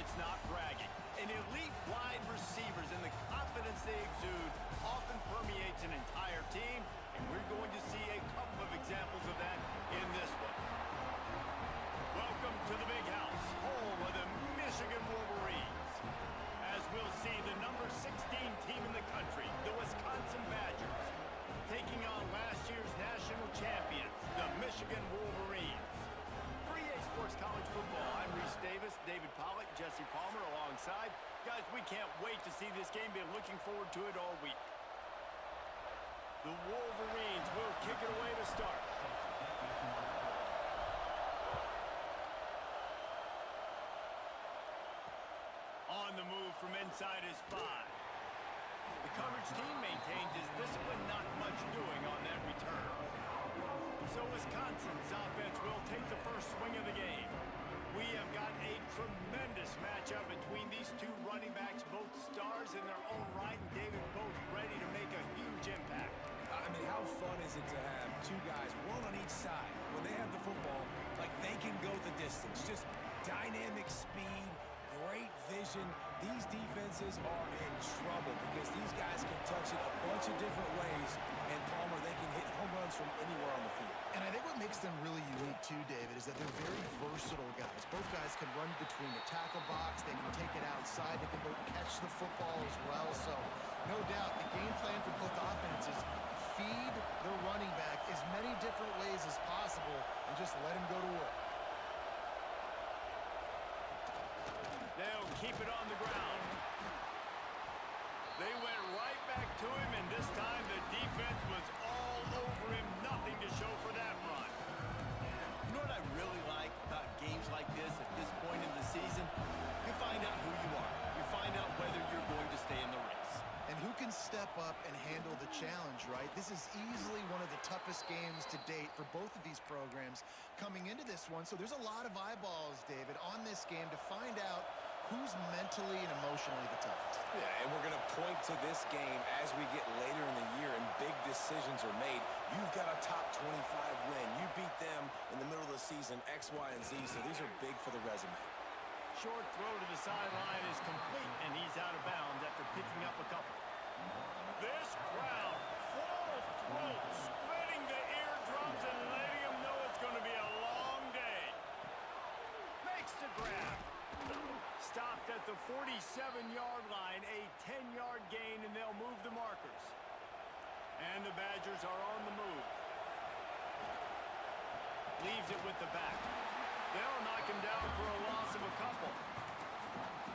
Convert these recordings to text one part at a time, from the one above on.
It's not bragging. An elite wide receivers and the confidence they exude often permeates an entire team, and we're going to see a couple of examples of that in this one. Welcome to the Big House, home of the Michigan Wolverines. As we'll see, the number 16 team in the country, the Wisconsin Badgers, taking on last year's national champions, the Michigan Wolverines. For EA Sports College Football, I'm Reese Davis, David Pollack, Jesse Palmer alongside. Guys, we can't wait to see this game. Been looking forward to it all week. The Wolverines will kick it away to start. On the move from inside his 5. The coverage team maintains his discipline, not much doing on that return. So Wisconsin's offense will take the first swing of the game. We have got a tremendous matchup between these two running backs, both stars in their own right, and David, both ready to make a huge impact. I mean, how fun is it to have two guys, one on each side, when they have the football, like they can go the distance. Just dynamic speed, great vision. These defenses are in trouble because these guys can touch it a bunch of different ways, and Palmer, they can hit home runs from anywhere on the field. And I think what makes them really unique too, David, is that they're very versatile guys. Both guys can run between the tackle box, they can take it outside, they can both catch the football as well. So no doubt the game plan for both offenses, feed the running back as many different ways as possible and just let him go to work. They'll keep it on the ground. They went right back to him, and this time the defense was all over him. Nothing to show for that run. You know what I really like about games like this at this point in the season? You find out who you are. You find out whether you're going to stay in the race. And who can step up and handle the challenge, right? This is easily one of the toughest games to date for both of these programs coming into this one. So there's a lot of eyeballs, David, on this game to find out who's mentally and emotionally the toughest. Yeah, and we're going to point to this game as we get later in the year and big decisions are made. You've got a top 25 win. You beat them in the middle of the season, X, Y, and Z, so these are big for the resume. Short throw to the sideline is complete, and he's out of bounds after picking up a couple. This crowd, full throat, splitting the eardrums and letting them know it's going to be a long day. Makes the grab. Stopped at the 47-yard line, a 10-yard gain, and they'll move the markers. And the Badgers are on the move. Leaves it with the back. They'll knock him down for a loss of a couple.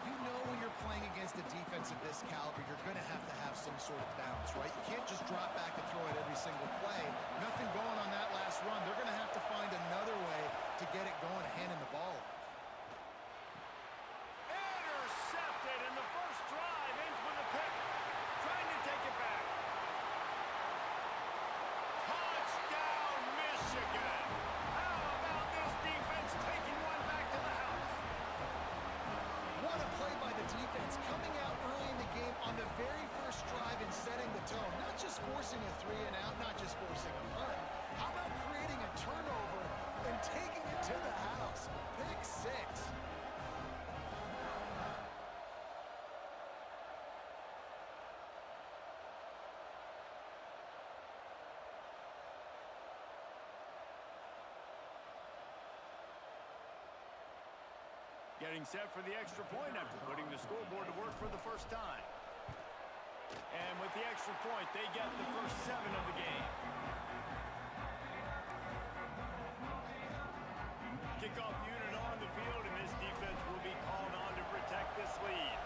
You know when you're playing against a defense of this caliber, you're going to have some sort of bounce, right? You can't just drop back and throw it every single play. Nothing going on that last run. They're going to have to find another way to get it going, handing the ball off. Intercepted, and the first drive ends with a pick. Trying to take it back. Touchdown, Michigan! How about this defense taking one back to the house? What a play by the defense, coming out early in the game on the very first drive and setting the tone. Not just forcing a 3-and-out, not just forcing a punt. How about creating a turnover and taking it to the house? Pick 6. Getting set for the extra point after putting the scoreboard to work for the first time. And with the extra point, they get the first 7 of the game. Kickoff unit on the field, and this defense will be called on to protect this lead.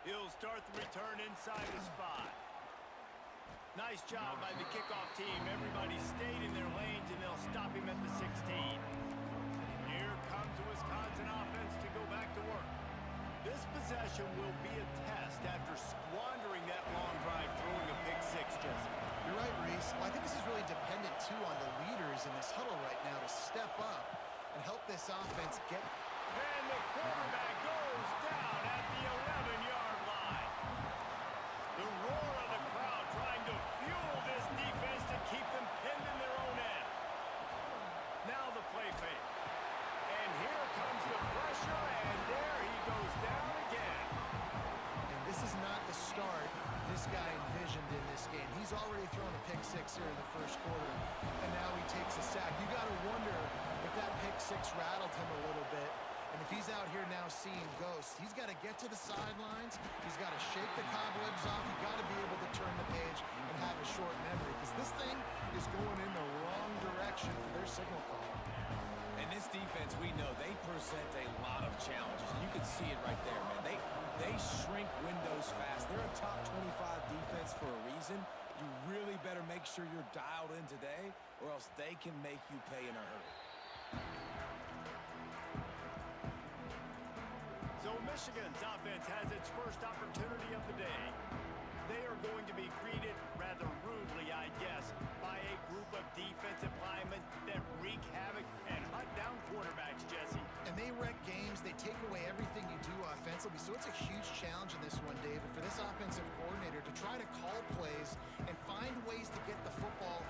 He'll start the return inside his 5. Nice job by the kickoff team. Everybody stayed in their lanes, and they'll stop him at the 16. Here comes the Wisconsin offense to go back to work. This possession will be a test after squandering that long drive, throwing a pick 6, Jesse. You're right, Reese. Well, I think this is really dependent, too, on the leaders in this huddle right now to step up and help this offense get... And the quarterback goes down at the 11-yard line. The roar of the crowd trying to fuel this defense to keep them pinned in their own end. Now the play fake. And here comes the pressure, and there he goes down again. And this is not the start this guy envisioned in this game. He's already thrown a pick six here in the first quarter, and now he takes a sack. You got to wonder if that pick six rattled him a little bit. And if he's out here now seeing ghosts, he's got to get to the sidelines. He's got to shake the cobwebs off. He's got to be able to turn the page and have a short memory, because this thing is going in the wrong direction for their signal call. And this defense, we know, they present a lot of challenges. You can see it right there, man. They shrink windows fast. They're a top 25 defense for a reason. You really better make sure you're dialed in today, or else they can make you pay in a hurry. So Michigan's offense has its first opportunity of the day. They are going to be greeted rather rudely, I guess, by a group of defensive linemen that wreak havoc and hunt down quarterbacks, Jesse. And they wreck games. They take away everything you do offensively. So it's a huge challenge in this one, David, for this offensive coordinator to try to call plays and find ways to get the football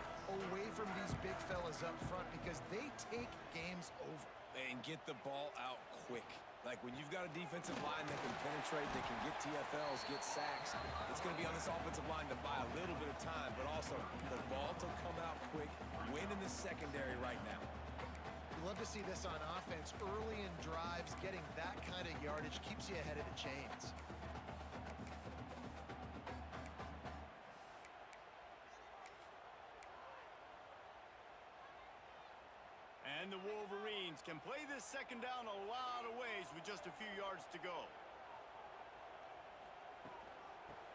away from these big fellas up front, because they take games over. And get the ball out quick. Like, when you've got a defensive line that can penetrate, that can get TFLs, get sacks, it's going to be on this offensive line to buy a little bit of time, but also the ball to come out quick, win in the secondary right now. You love to see this on offense. Early in drives, getting that kind of yardage keeps you ahead of the chains. And the Wolverines can play this second down a lot of ways with just a few yards to go.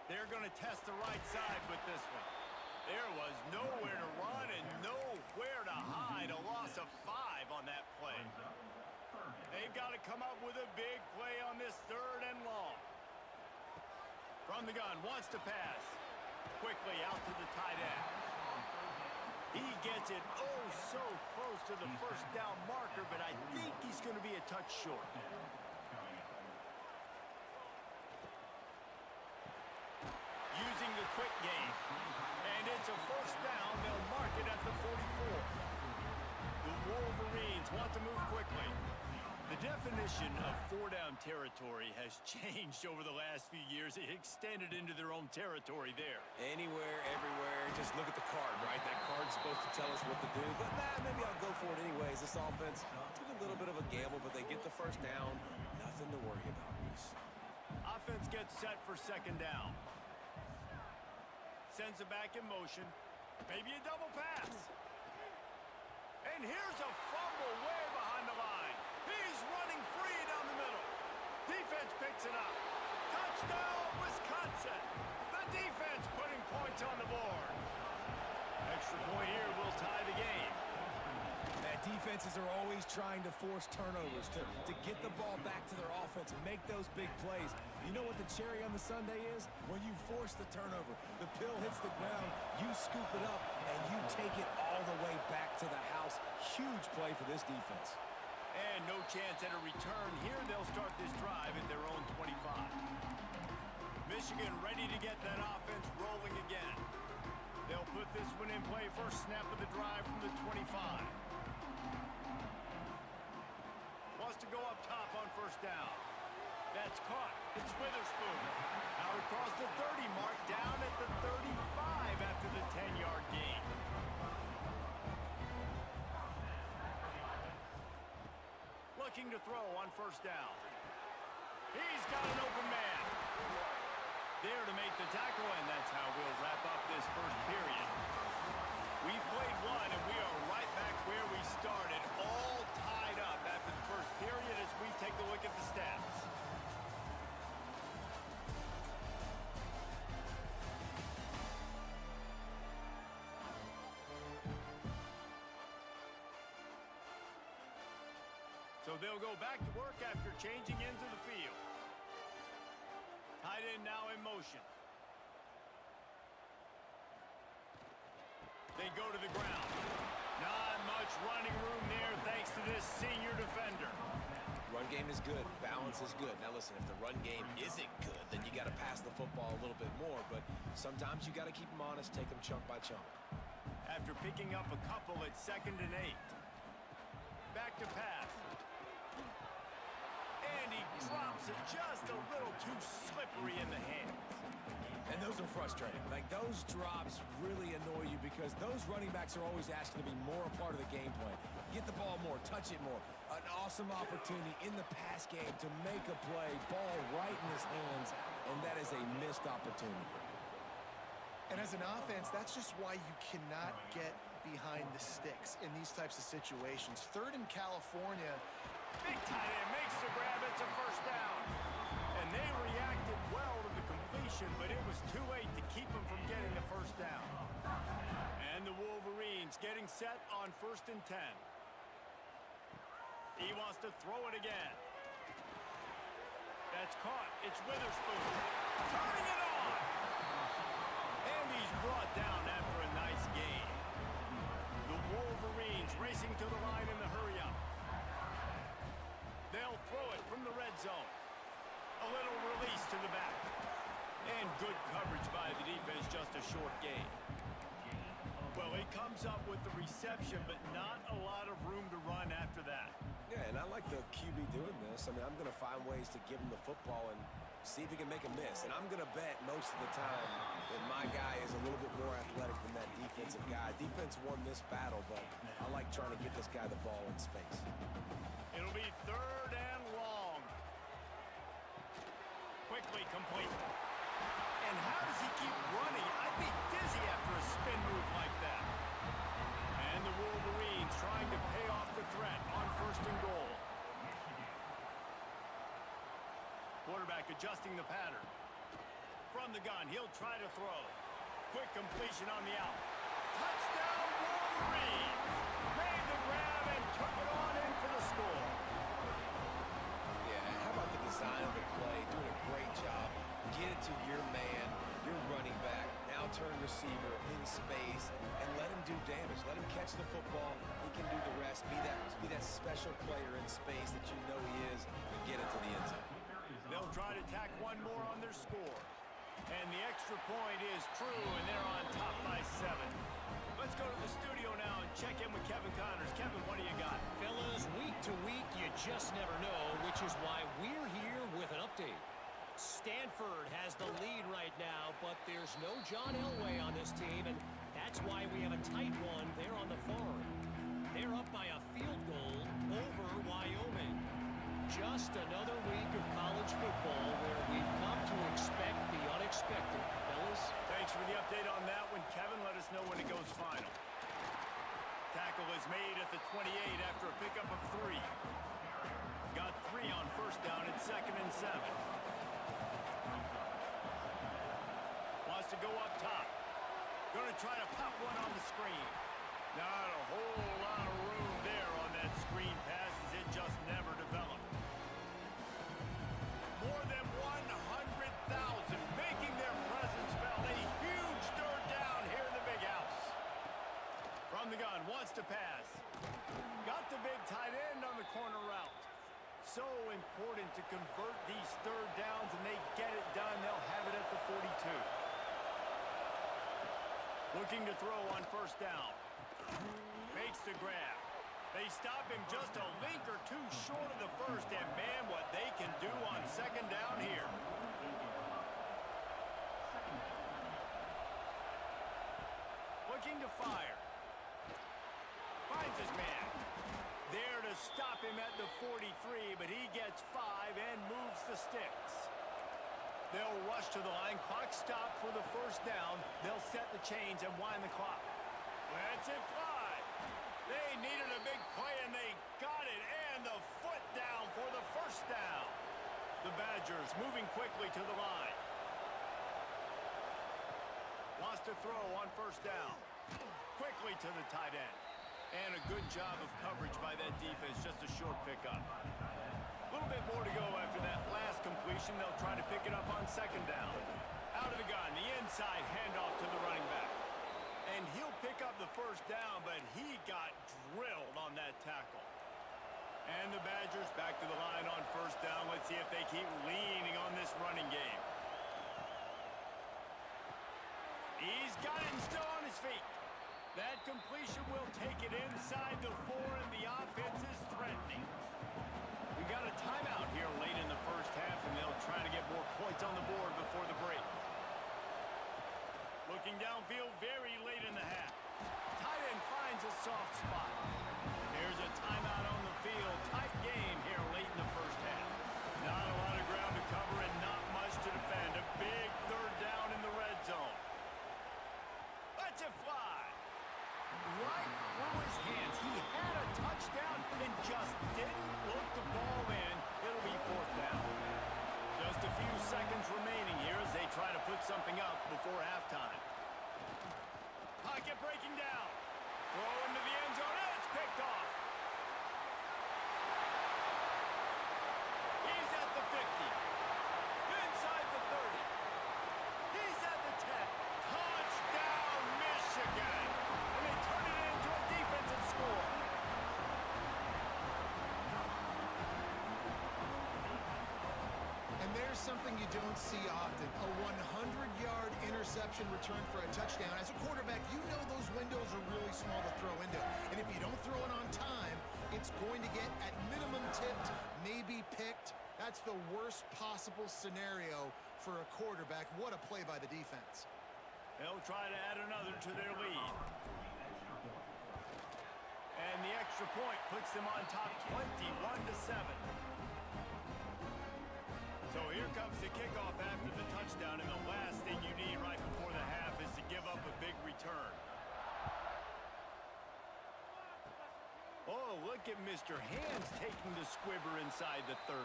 They're going to test the right side with this one. There was nowhere to run and nowhere to hide. A loss of 5 on that play. They've got to come up with a big play on this third and long. From the gun, wants to pass. Quickly out to the tight end. He gets it so close to the first down marker, but I think he's going to be a touch short. Using the quick game. And it's a first down. They'll mark it at the 44. The Wolverines want to move quickly. The definition of four-down territory has changed over the last few years. It extended into their own territory there. Anywhere, everywhere, just look at the card, right? That card's supposed to tell us what to do, but maybe I'll go for it anyways. This offense took a little bit of a gamble, but they get the first down. Nothing to worry about, Reese. Offense gets set for second down. Sends it back in motion. Maybe a double pass. And here's a fumble way behind the line. He's running free down the middle. Defense picks it up. Touchdown, Wisconsin. The defense putting points on the board. Extra point here will tie the game. Defenses are always trying to force turnovers, to get the ball back to their offense, make those big plays. You know what the cherry on the sundae is? When you force the turnover, the pill hits the ground, you scoop it up, and you take it all the way back to the house. Huge play for this defense. And no chance at a return here. They'll start this drive at their own 25. Michigan ready to get that offense rolling again. They'll put this one in play. First snap of the drive from the 25. Wants to go up top on first down. That's caught. It's Witherspoon. Out across the 30 mark, down at the 35 after the 10-yard gain. Looking to throw on first down. He's got an open man. There to make the tackle, and that's how we'll wrap up this first period. We've played one, and we are right back where we started, all tied up after the first period as we take a look at the stats. So they'll go back to work after changing into the field. Tight end now in motion. They go to the ground. Not much running room there thanks to this senior defender. Run game is good. Balance is good. Now listen, if the run game isn't good, then you got to pass the football a little bit more. But sometimes you got to keep them honest, take them chunk by chunk. After picking up a couple, it's 2nd and 8. to pass. And he drops it just a little too slippery in the hands. And those are frustrating. Like, those drops really annoy you because those running backs are always asking to be more a part of the game plan. Get the ball more, touch it more. An awesome opportunity in the pass game to make a play, ball right in his hands, and that is a missed opportunity. And as an offense, that's just why you cannot get behind the sticks in these types of situations. Third in California. Big tight end makes the grab. It's a first down. And they reacted well to the completion, but it was too late to keep them from getting the first down. And the Wolverines getting set on 1st and 10. He wants to throw it again. That's caught. It's Witherspoon. Turning it on. And he's brought down after a nice gain. The Wolverines racing to the line in the hurry-up. They'll throw it from the red zone. A little release to the back. And good coverage by the defense, just a short gain. Well, he comes up with the reception, but not a lot of room to run after that. Yeah, and I like the QB doing this. I mean, I'm going to find ways to give him the football and see if he can make a miss. And I'm going to bet most of the time that my guy is a little bit more athletic than that defensive guy. Defense won this battle, but I like trying to get this guy the ball in space. It'll be 3rd and long. Quickly complete. And how does he keep running? I'd be dizzy after a spin move like that. And the Wolverines trying to pay off the threat on 1st and goal. Quarterback adjusting the pattern. From the gun, he'll try to throw. Quick completion on the out. Touchdown Wolverines! Made the grab and took it on in for the score. Yeah, how about the design of the play? Doing a great job. Get it to your man, your running back, now turn receiver in space, and let him do damage. Let him catch the football. He can do the rest. Be that special player in space that you know he is, and get it to the end zone. They'll try to tack one more on their score. And the extra point is true, and they're on top by 7. Let's go to the studio now and check in with Kevin Connors. Kevin, what do you got? Fellas, week to week, you just never know, which is why we're here with an update. Stanford has the lead right now, but there's no John Elway on this team, and that's why we have a tight one there on the farm. They're up by a field goal over Wyoming. Just another week of college football where we've come to expect the unexpected, fellas. Thanks for the update on that one, Kevin. Let us know when it goes final. Tackle is made at the 28 after a pickup of 3. Got 3 on 1st down at 2nd and 7. Wants to go up top. Going to try to pop one on the screen. Not a whole lot of room there on that screen pass as it just never developed. More than 100,000 making their presence felt. A huge 3rd down here in the big house. From the gun, wants to pass. Got the big tight end on the corner route. So important to convert these 3rd downs, and they get it done. They'll have it at the 42. Looking to throw on 1st down. Makes the grab. They stop him just a link or two short of the 1st, and man, what they can do on 2nd down here. Looking to fire. Finds his man. There to stop him at the 43, but he gets 5 and moves the sticks. They'll rush to the line. Clock stopped for the 1st down. They'll set the chains and wind the clock. Let's it fly. They needed a big play, and they got it. And the foot down for the 1st down. The Badgers moving quickly to the line. Wants to throw on 1st down. Quickly to the tight end. And a good job of coverage by that defense. Just a short pickup. A little bit more to go after that last completion. They'll try to pick it up on 2nd down. Out of the gun, the inside handoff to the running back. And he'll pick up the 1st down, but he got drilled on that tackle. And the Badgers back to the line on 1st down. Let's see if they keep leaning on this running game. He's got it and still on his feet. That completion will take it inside the 4, and the offense is threatened. And there's something you don't see often, a 100-yard interception return for a touchdown. As a quarterback, you know those windows are really small to throw into. And if you don't throw it on time, it's going to get at minimum tipped, maybe picked. That's the worst possible scenario for a quarterback. What a play by the defense. They'll try to add another to their lead. And the extra point puts them on top 21-7. So here comes the kickoff after the touchdown, and the last thing you need right before the half is to give up a big return. Oh, look at Mr. Hands taking the squibber inside the 30.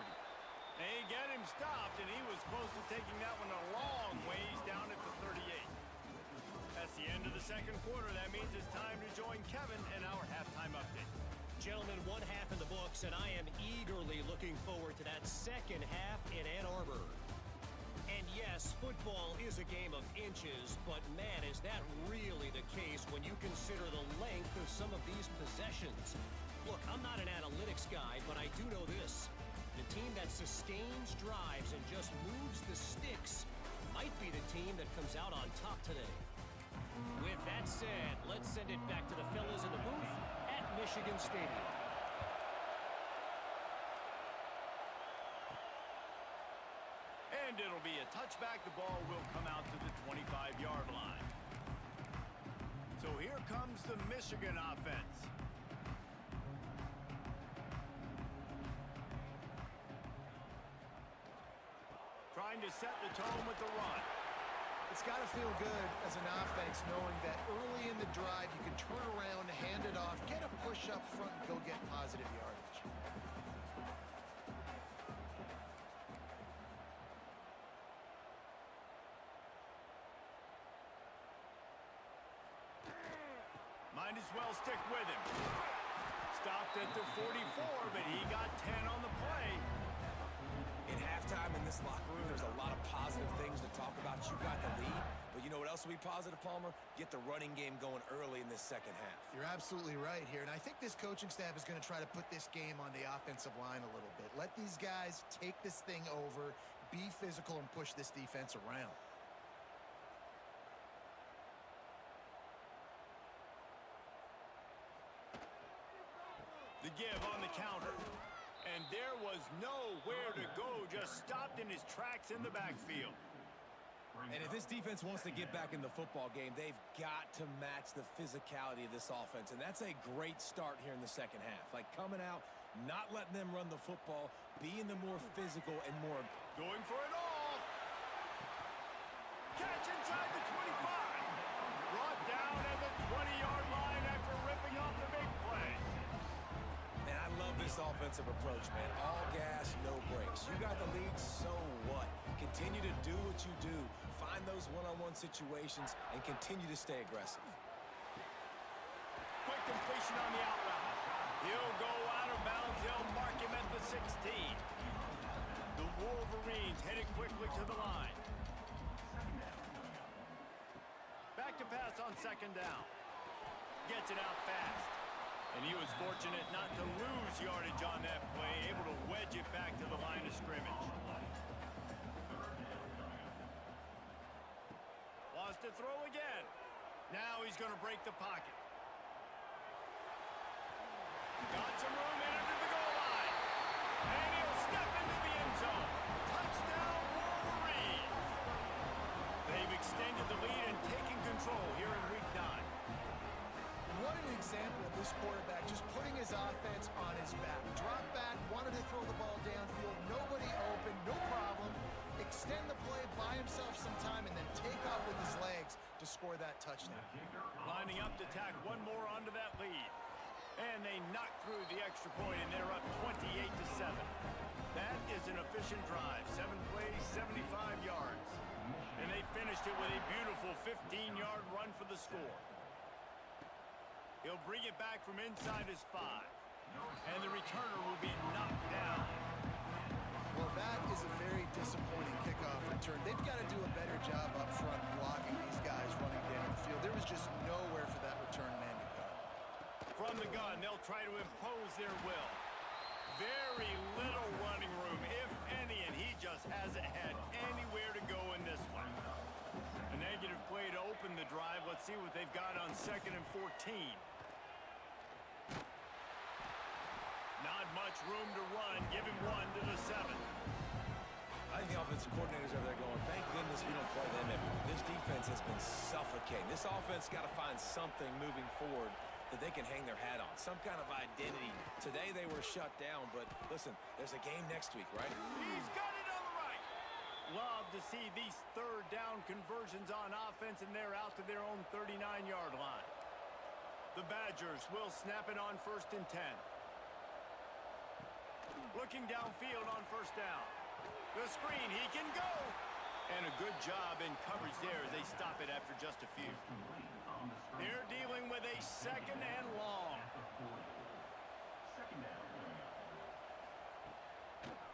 They get him stopped, and he was close to taking that one a long ways down at the 38. That's the end of the second quarter. That means it's time to join Kevin in our halftime update. Gentlemen, one half in the books, and I am eagerly looking forward to that second half in Ann Arbor. And yes, football is a game of inches, but man, is that really the case when you consider the length of some of these possessions. Look, I'm not an analytics guy, but I do know this. The team that sustains drives and just moves the sticks might be the team that comes out on top today. With that said, let's send it back to the fellas in the booth at Michigan Stadium. And it'll be a touchback. The ball will come out to the 25-yard line. So here comes the Michigan offense. Trying to set the tone with the run. It's got to feel good as an offense knowing that early in the drive you can turn around, hand it off, get a push up front, and go get positive yardage. Might as well stick with him. Stopped at the 44, but he got 10 on the play. In halftime in this locker room, there's a lot of positive things to talk about. You got the lead, but you know what else will be positive, Palmer? Get the running game going early in this second half. You're absolutely right here, and I think this coaching staff is going to try to put this game on the offensive line a little bit. Let these guys take this thing over, be physical, and push this defense around. The give on the counter. And there was nowhere to go, just stopped in his tracks in the backfield. And if this defense wants to get back in the football game, they've got to match the physicality of this offense. And that's a great start here in the second half. Like coming out, not letting them run the football, being the more physical and more... Going for it all. Catch inside the 25. Brought down at the 20-yard line after ripping off the big play. Man, I love this offensive approach, man. All gas, no brakes. You got the lead, so what? Continue to do what you do. Find those one-on-one situations and continue to stay aggressive. Quick completion on the out route. He'll go out of bounds. They'll mark him at the 16. The Wolverines headed quickly to the line. Back to pass on second down. Gets it out fast. And he was fortunate not to lose yardage on that play, able to wedge it back to the line of scrimmage. Wants to throw again. Now he's going to break the pocket. Got some room in under the goal line. And he'll step into the end zone. Touchdown, Wolverines. They've extended the lead and taken control here in Week 9. What an example of this quarterback just putting his offense on his back. Drop back, wanted to throw the ball downfield, nobody open, no problem. Extend the play, buy himself some time, and then take off with his legs to score that touchdown. Lining up to tack one more onto that lead. And they knock through the extra point, and they're up 28-7. That is an efficient drive. 7 plays, 75 yards. And they finished it with a beautiful 15-yard run for the score. He'll bring it back from inside his 5. And the returner will be knocked down. Well, that is a very disappointing kickoff return. They've got to do a better job up front blocking these guys running down the field. There was just nowhere for that return man to go. From the gun, they'll try to impose their will. Very little running room, if any, and he just just hasn't had anywhere to go in this one. A negative play to open the drive. Let's see what they've got on 2nd and 14. Not much room to run. Give him 1 to the 7. I think the offensive coordinators over there going, thank goodness we don't play them everywhere. This defense has been suffocating. This offense got to find something moving forward that they can hang their hat on, some kind of identity. Today they were shut down, but listen, there's a game next week, right? He's got it on the right. Love to see these 3rd down conversions on offense, and they're out to their own 39-yard line. The Badgers will snap it on 1st and 10. Looking downfield on 1st down. The screen, he can go. And a good job in coverage there as they stop it after just a few. They're dealing with a 2nd and long.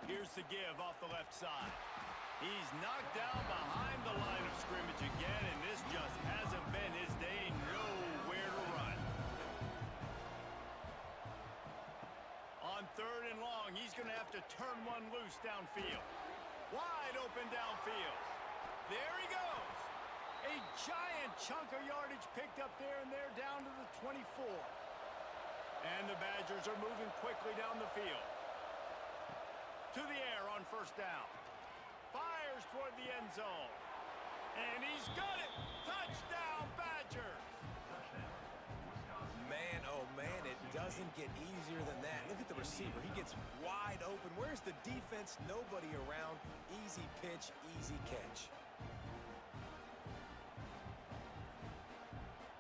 Here's the give off the left side. He's knocked down behind the line of scrimmage again, and this just hasn't been his day. Nowhere to run. On 3rd and long, he's going to have to turn one loose downfield. Wide open downfield. There he goes. A giant chunk of yardage picked up there, and they're down to the 24. And the Badgers are moving quickly down the field. To the air on 1st down. Fires toward the end zone. And he's got it. Touchdown, Badgers. Man, oh man, it doesn't get easier than that. Look at the receiver. He gets wide open. Where's the defense? Nobody around. Easy pitch, easy catch.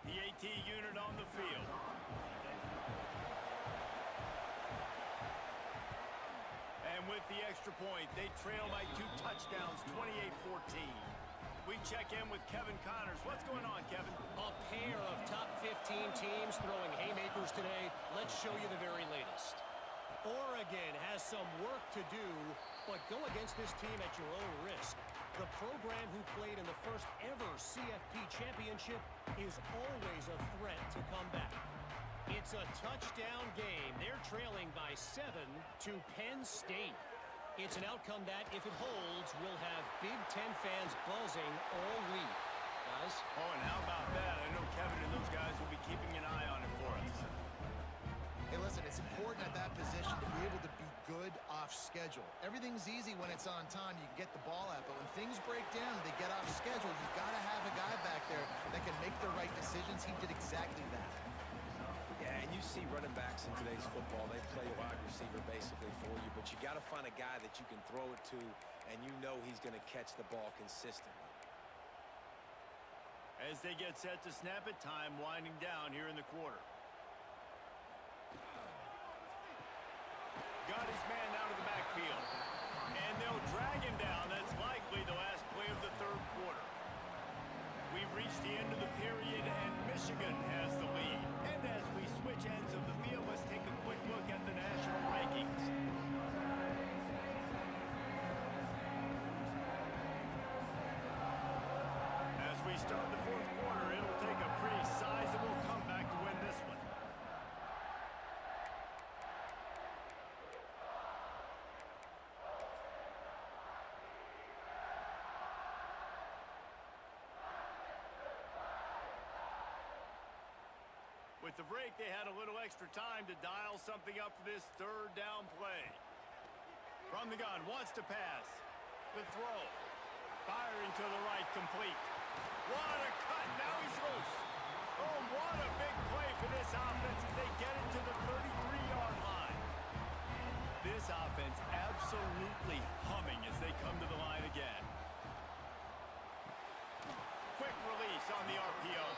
The AT unit on the field. And with the extra point, they trail by 2 touchdowns, 28-14. We check in with Kevin Connors. What's going on, Kevin? A pair of top 15 teams throwing haymakers today. Let's show you the very latest. Oregon has some work to do, but go against this team at your own risk. The program who played in the first ever CFP championship is always a threat to come back. It's a touchdown game. They're trailing by 7 to Penn State. It's an outcome that, if it holds, will have Big Ten fans buzzing all week. Guys? Oh, and how about that? I know Kevin and those guys will be keeping an eye on it for us. Hey, listen, it's important at that position to be able to be good off schedule. Everything's easy when it's on time. You can get the ball out, but when things break down and they get off schedule, you've got to have a guy back there that can make the right decisions. He did exactly that. Yeah, and you see running backs in today's football, they play a wide receiver basically for you, but you got to find a guy that you can throw it to, and you know he's going to catch the ball consistently. As they get set to snap it, time winding down here in the quarter. Got his man out of the backfield. And they'll drag him down. That's likely the last play of the 3rd quarter. We've reached the end of the period, and Michigan has the lead. And as we switch ends of the field, let's take a quick look at the national rankings. As we start the 4th quarter, it'll take a pretty sizable comeback to win this one. With the break, they had a little extra time to dial something up for this 3rd down play. From the gun, wants to pass. The throw. Firing to the right, complete. What a cut, now he's loose. Oh, what a big play for this offense as they get it to the 33-yard line. This offense absolutely humming as they come to the line again. Quick release on the RPO.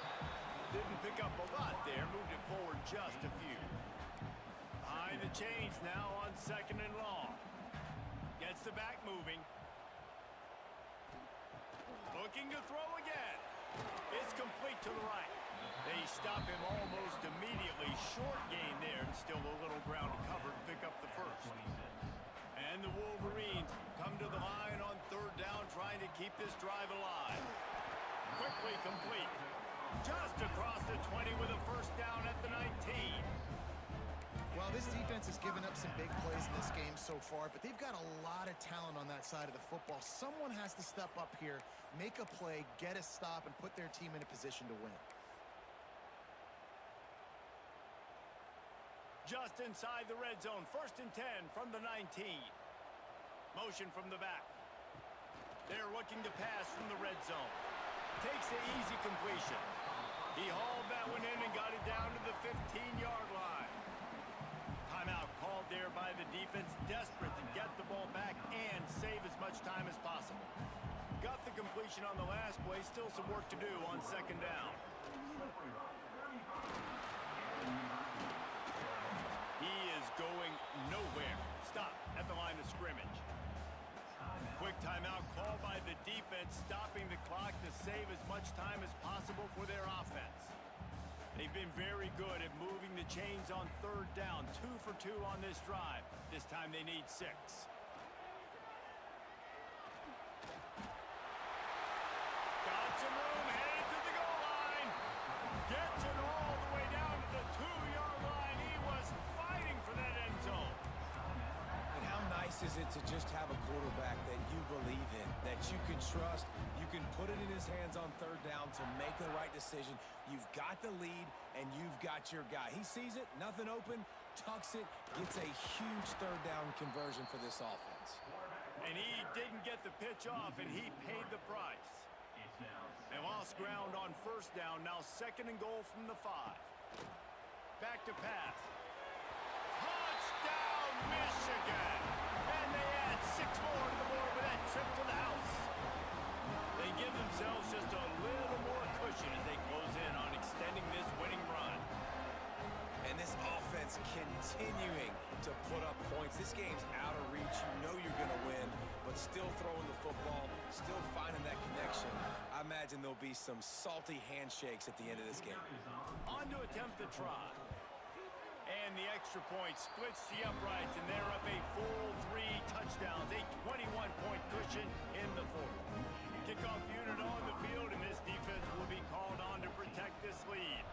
Didn't pick up a lot there, moved it forward just a few. Behind the chains now on 2nd and long. Gets the back moving. Looking to throw again. It's complete to the right. They stop him almost immediately. Short gain there, and still a little ground to cover to pick up the 1st. And the Wolverines come to the line on 3rd down, trying to keep this drive alive. Quickly complete. Just across the 20 with a 1st down at the 19. Well, this defense has given up some big plays in this game game so far, but they've got a lot of talent on that side of the football. Someone has to step up here, make a play, get a stop, and put their team in a position to win. Just inside the red zone, 1st and 10 from the 19. Motion from the back. They're looking to pass from the red zone. Takes the easy completion. He hauled that one in and got it down to the 15-yard line. Timeout called there by the defense, desperate to get the ball back and save as much time as possible. Got the completion on the last play, still some work to do on 2nd down. He is going nowhere. Stop at the line of scrimmage. Quick timeout called by the defense, stopping the clock to save as much time as possible for their offense. They've been very good at moving the chains on 3rd down. 2 for 2 on this drive. This time they need 6. Got some room, headed to the goal line. Gets it all the way down to the 2-yard line. He was fighting for that end zone. And how nice is it to just have a quarterback that you believe in, that you can trust, you can put it in his hands on 3rd down to make the right decision. You've got the lead, and you've got your guy. He sees it, nothing open, tucks it, gets a huge 3rd down conversion for this offense. And he didn't get the pitch off, and he paid the price. They lost ground on 1st down, now 2nd and goal from the 5. Back to pass. Touchdown, Michigan! And they add 6 more to the board with that trip to the house. They give themselves just a little more cushion as they close in on extending this winning run. And this offense continuing to put up points. This game's out of reach. You know you're going to win, but still throwing the football, still finding that connection. I imagine there'll be some salty handshakes at the end of this game. On to attempt the try. And the extra point splits the uprights, and they're up a full 3 touchdowns, a 21-point cushion in the 4th. Kickoff unit on the field, and this defense will be called on to protect this lead.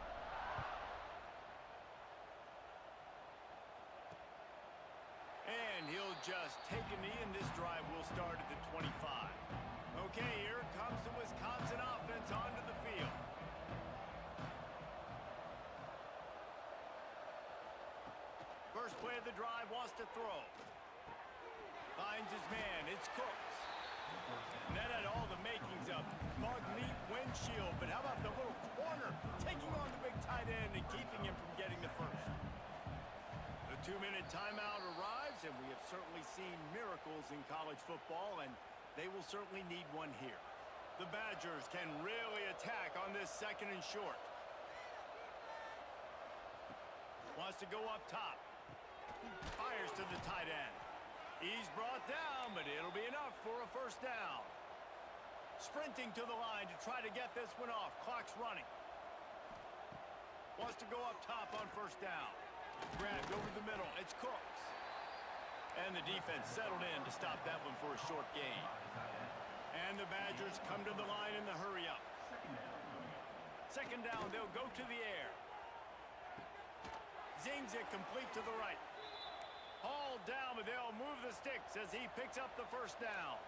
And he'll just take a knee, and this drive will start at the 25. Okay, here comes the Wisconsin offense onto the field. First play of the drive, wants to throw. Finds his man, it's Cooks. And that had all the makings of bug meat windshield, but how about the little corner taking on the big tight end and keeping him from getting the first? The 2-minute timeout arrives, and we have certainly seen miracles in college football, and they will certainly need one here. The Badgers can really attack on this 2nd and short. Wants to go up top. Fires to the tight end. He's brought down, but it'll be enough for a 1st down. Sprinting to the line to try to get this one off. Clock's running. Wants to go up top on 1st down. Grabbed over the middle. It's Cooks. And the defense settled in to stop that one for a short gain. And the Badgers come to the line in the hurry-up. 2nd down, they'll go to the air. Zings it complete to the right. Hauled down, but they'll move the sticks as he picks up the 1st down.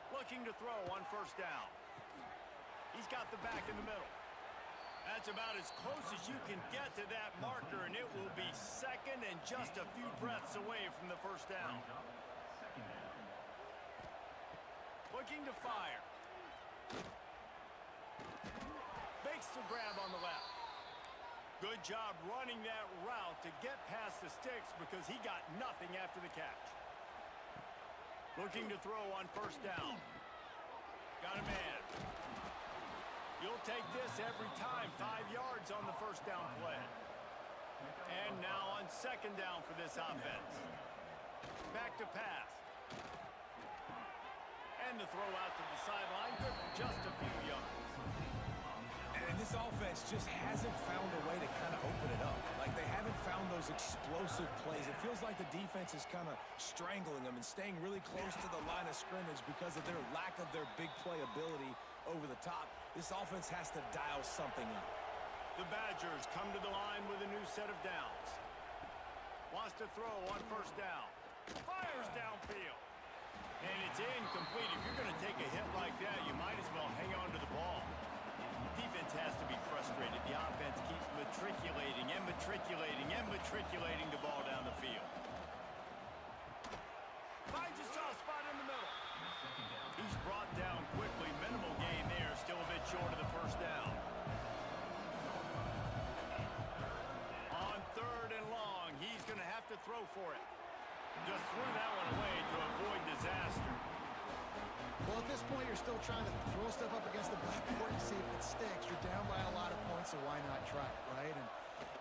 Looking to throw on 1st down. He's got the back in the middle. That's about as close as you can get to that marker, and it will be 2nd and just a few breaths away from the 1st down. Looking to fire. Makes the grab on the left. Good job running that route to get past the sticks because he got nothing after the catch. Looking to throw on 1st down. Got a man. You'll take this every time. 5 yards on the 1st down play. And now on 2nd down for this offense. Back to pass. And the throw out to the sideline. Good for just a few yards. And this offense just hasn't found a way to kind of open it up. Like, they haven't found those explosive plays. It feels like the defense is kind of strangling them and staying really close to the line of scrimmage because of their lack of their big play ability over the top. This offense has to dial something up. The Badgers come to the line with a new set of downs. Wants to throw on first down. Fires downfield. And it's incomplete. If you're going to take a hit like that, you might as well hang on to the ball. Defense has to be frustrated. The offense keeps matriculating and matriculating and matriculating the ball down the field. Finds a soft spot in the middle. He's brought down quickly. Minimal gain there. Still a bit short of the first down. On third and long, he's going to have to throw for it. Just threw that one away to avoid disaster. Well, at this point, you're still trying to throw stuff up against the backboard and see if it sticks. You're down by a lot of points, so why not try it, right? And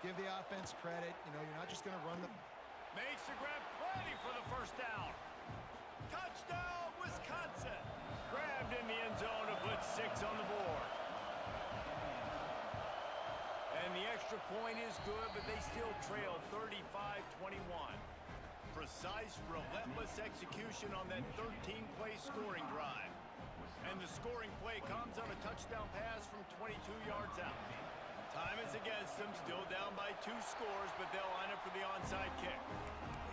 give the offense credit. You know, you're not just going to run the... Makes the grab, plenty for the first down. Touchdown, Wisconsin. Grabbed in the end zone to put 6 on the board. And the extra point is good, but they still trail 35-21. Precise, relentless execution on that 13-play scoring drive. And the scoring play comes on a touchdown pass from 22 yards out. Time is against them, still down by 2 scores, but they'll line up for the onside kick.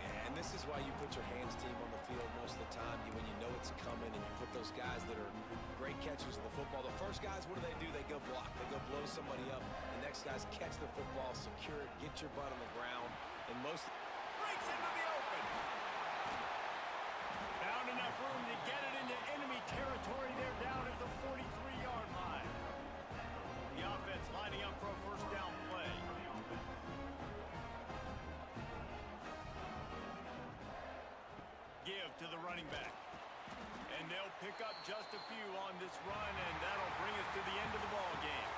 Yeah, and this is why you put your hands team on the field most of the time when you know it's coming, and you put those guys that are great catchers of the football. The first guys, what do? They go block. They go blow somebody up. The next guys catch the football, secure it, get your butt on the ground, and most... Breaks into the open. Found enough room to get it into enemy territory. They're down at the 43-yard line. The offense lining up for a first down play. Give to the running back. And they'll pick up just a few on this run, and that'll bring us to the end of the ball game.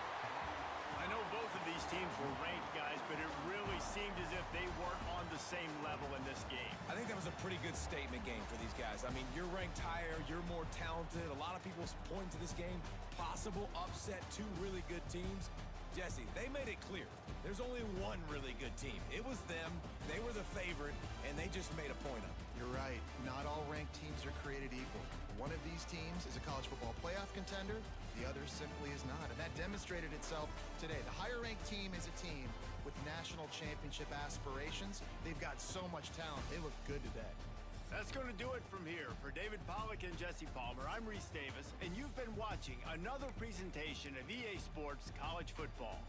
I know both of these teams were ranked, guys, but it really seemed as if they weren't on the same level in this game. I think that was a pretty good statement game for these guys. I mean, you're ranked higher, you're more talented. A lot of people point to this game, possible upset, 2 really good teams. Jesse, they made it clear. There's only one really good team. It was them. They were the favorite, and they just made a point of it. You're right. Not all ranked teams are created equal. One of these teams is a college football playoff contender. The other simply is not. And that demonstrated itself today. The higher-ranked team is a team with national championship aspirations. They've got so much talent. They look good today. That's going to do it from here. For David Pollack and Jesse Palmer, I'm Reese Davis, and you've been watching another presentation of EA Sports College Football.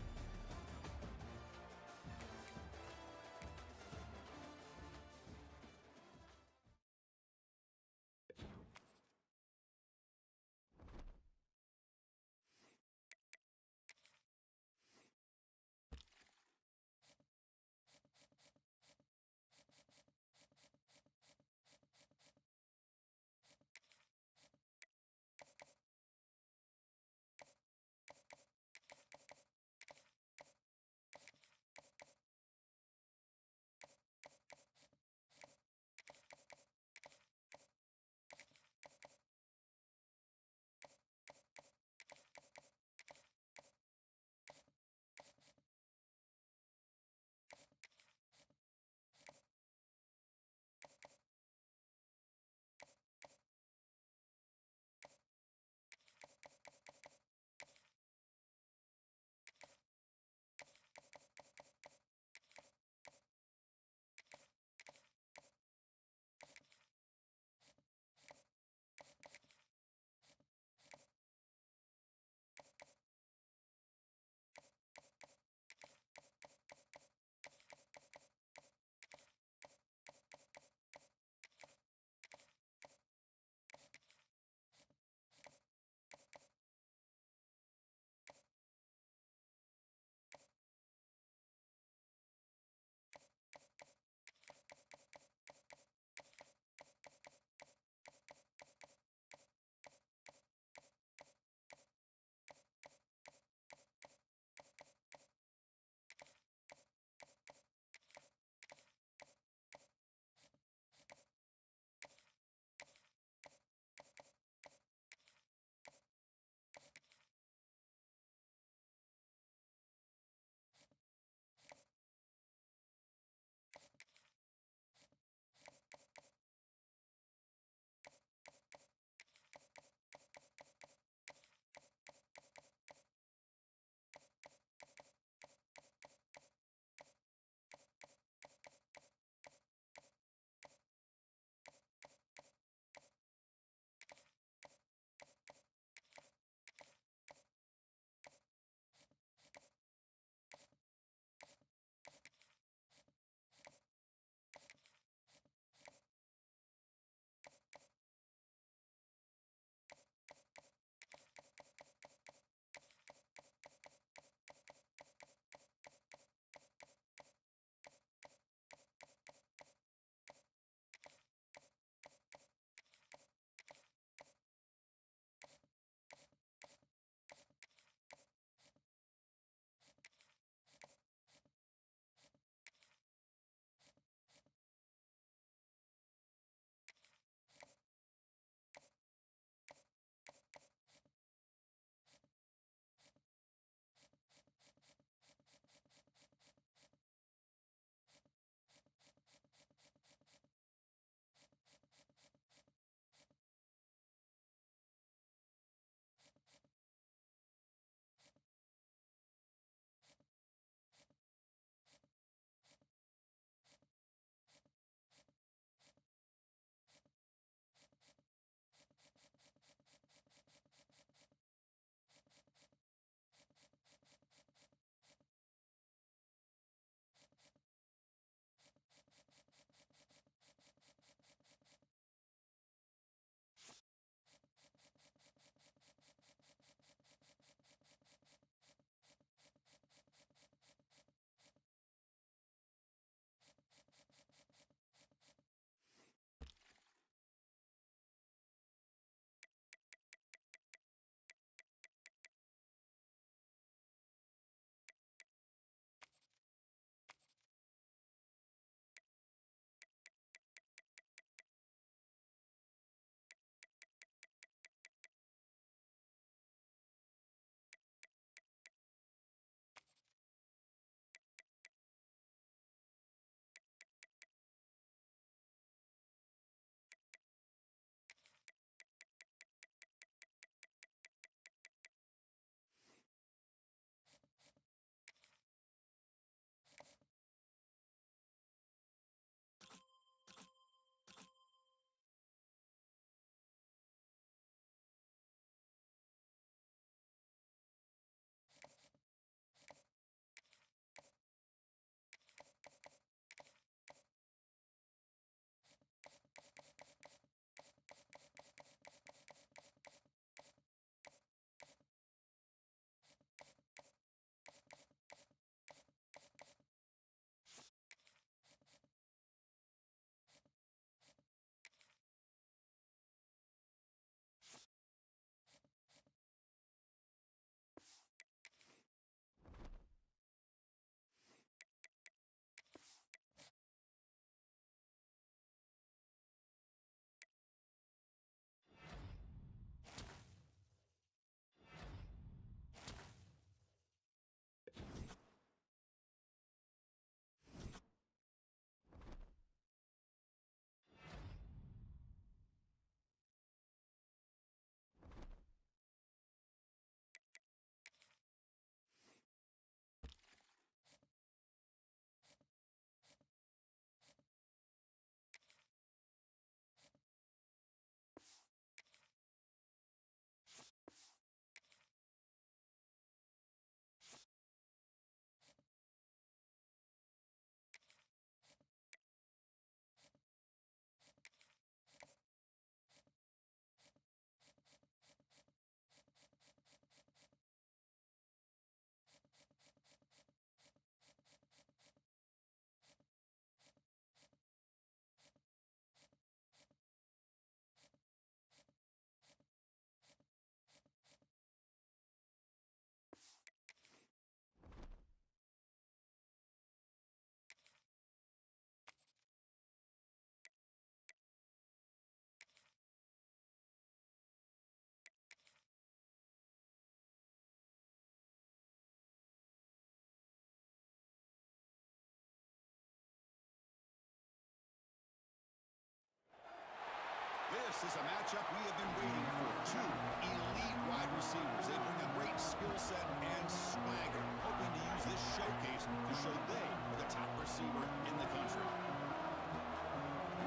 This is a matchup we have been waiting for. Two elite wide receivers. They bring a great skill set and swagger, hoping to use this showcase to show they are the top receiver in the country.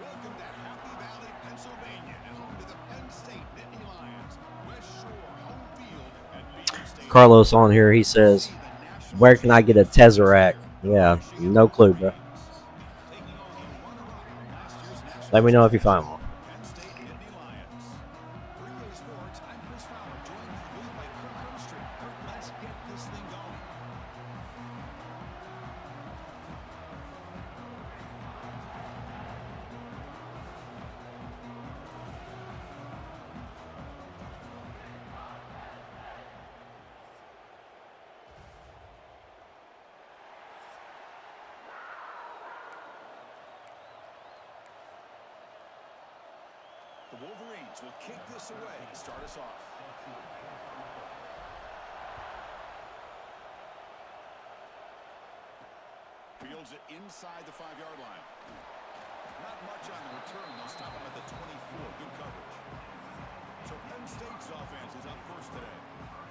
Welcome to Happy Valley, Pennsylvania, and home to the Penn State Nittany Lions. West Shore home field at Legion Stadium. Carlos on here, he says, where can I get a Tesseract? Yeah, no clue, bro. Let me know if you find one. Penn State Nittany Lions. 3A Sports, I'm Chris Fowler, joined in the booth by Kirk Herbstreit. Kirk, let's get this thing going. The Wolverines will kick this away to start us off. Fields it inside the 5-yard line. Not much on the return. They'll stop him at the 24. Good coverage. So Penn State's offense is up first today.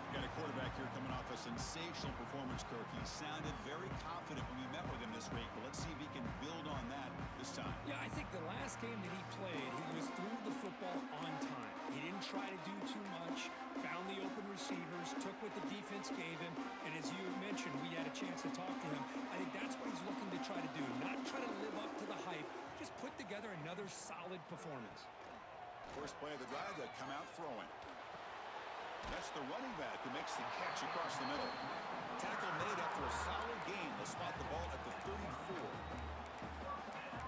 Got a quarterback here coming off a sensational performance, Kirk. He sounded very confident when we met with him this week, but let's see if he can build on that this time. Yeah, I think the last game that he played, he was threw the football on time. He didn't try to do too much, found the open receivers, took what the defense gave him, and as you mentioned, we had a chance to talk to him. I think that's what he's looking to try to do, not try to live up to the hype, just put together another solid performance. First play of the drive, they come out throwing. That's the running back who makes the catch across the middle. Tackle made after a solid gain. They'll spot the ball at the 34.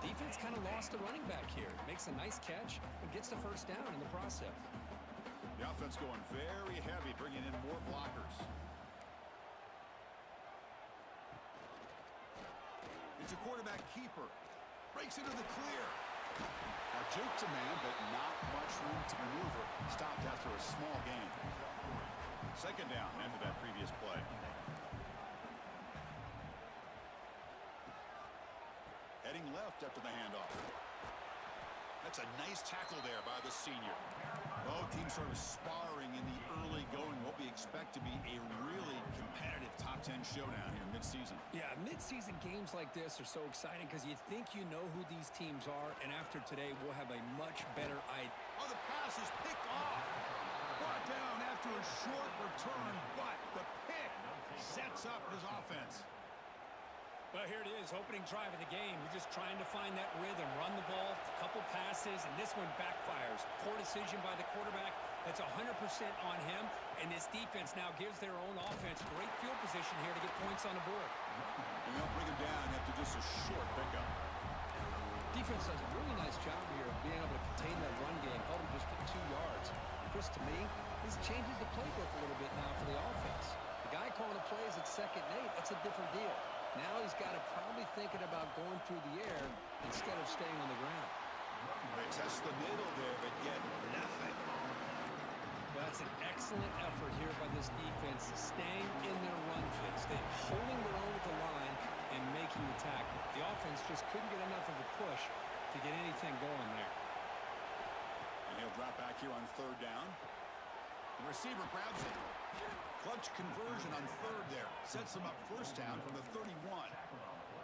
Defense kind of lost a running back here. Makes a nice catch and gets the first down in the process. The offense going very heavy, bringing in more blockers. It's a quarterback keeper. Breaks into the clear. Now juke to man, but not much room to maneuver. Stopped after a small gain. Second down after that previous play. Heading left after the handoff. That's a nice tackle there by the senior. Both teams sort of sparring in the early going. What we expect to be a really competitive top 10 showdown here mid-season. Yeah, mid-season games like this are so exciting because you think you know who these teams are, and after today, we'll have a much better idea. Oh, the pass is picked off. Brought down after a short return, but the pick sets up his offense. Well, here it is, opening drive of the game. We're just trying to find that rhythm, run the ball, a couple passes, and this one backfires. Poor decision by the quarterback. That's 100% on him, and this defense now gives their own offense great field position here to get points on the board. And they'll bring him down after just a short pickup. Defense does a really nice job here of being able to contain that run game, held him just to 2 yards. Chris, to me, this changes the playbook a little bit now for the offense. The guy calling the plays at 2nd and 8, that's a different deal. Now he's got to probably thinking about going through the air instead of staying on the ground. They test the middle there, but get nothing. Well, that's an excellent effort here by this defense, staying in their run fits. They're holding their own at the line and making the tackle. The offense just couldn't get enough of a push to get anything going there. And he'll drop back here on 3rd down. The receiver grabs it. Clutch conversion on 3rd there. Sets him up 1st down from the 31.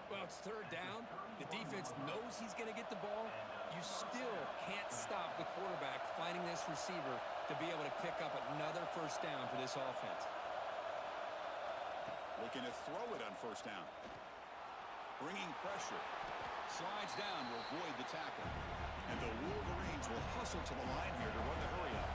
Well, it's 3rd down. The defense knows he's going to get the ball. You still can't stop the quarterback finding this receiver to be able to pick up another 1st down for this offense. Looking to throw it on 1st down. Bringing pressure. Slides down to avoid the tackle. And the Wolverines will hustle to the line here to run the hurry up.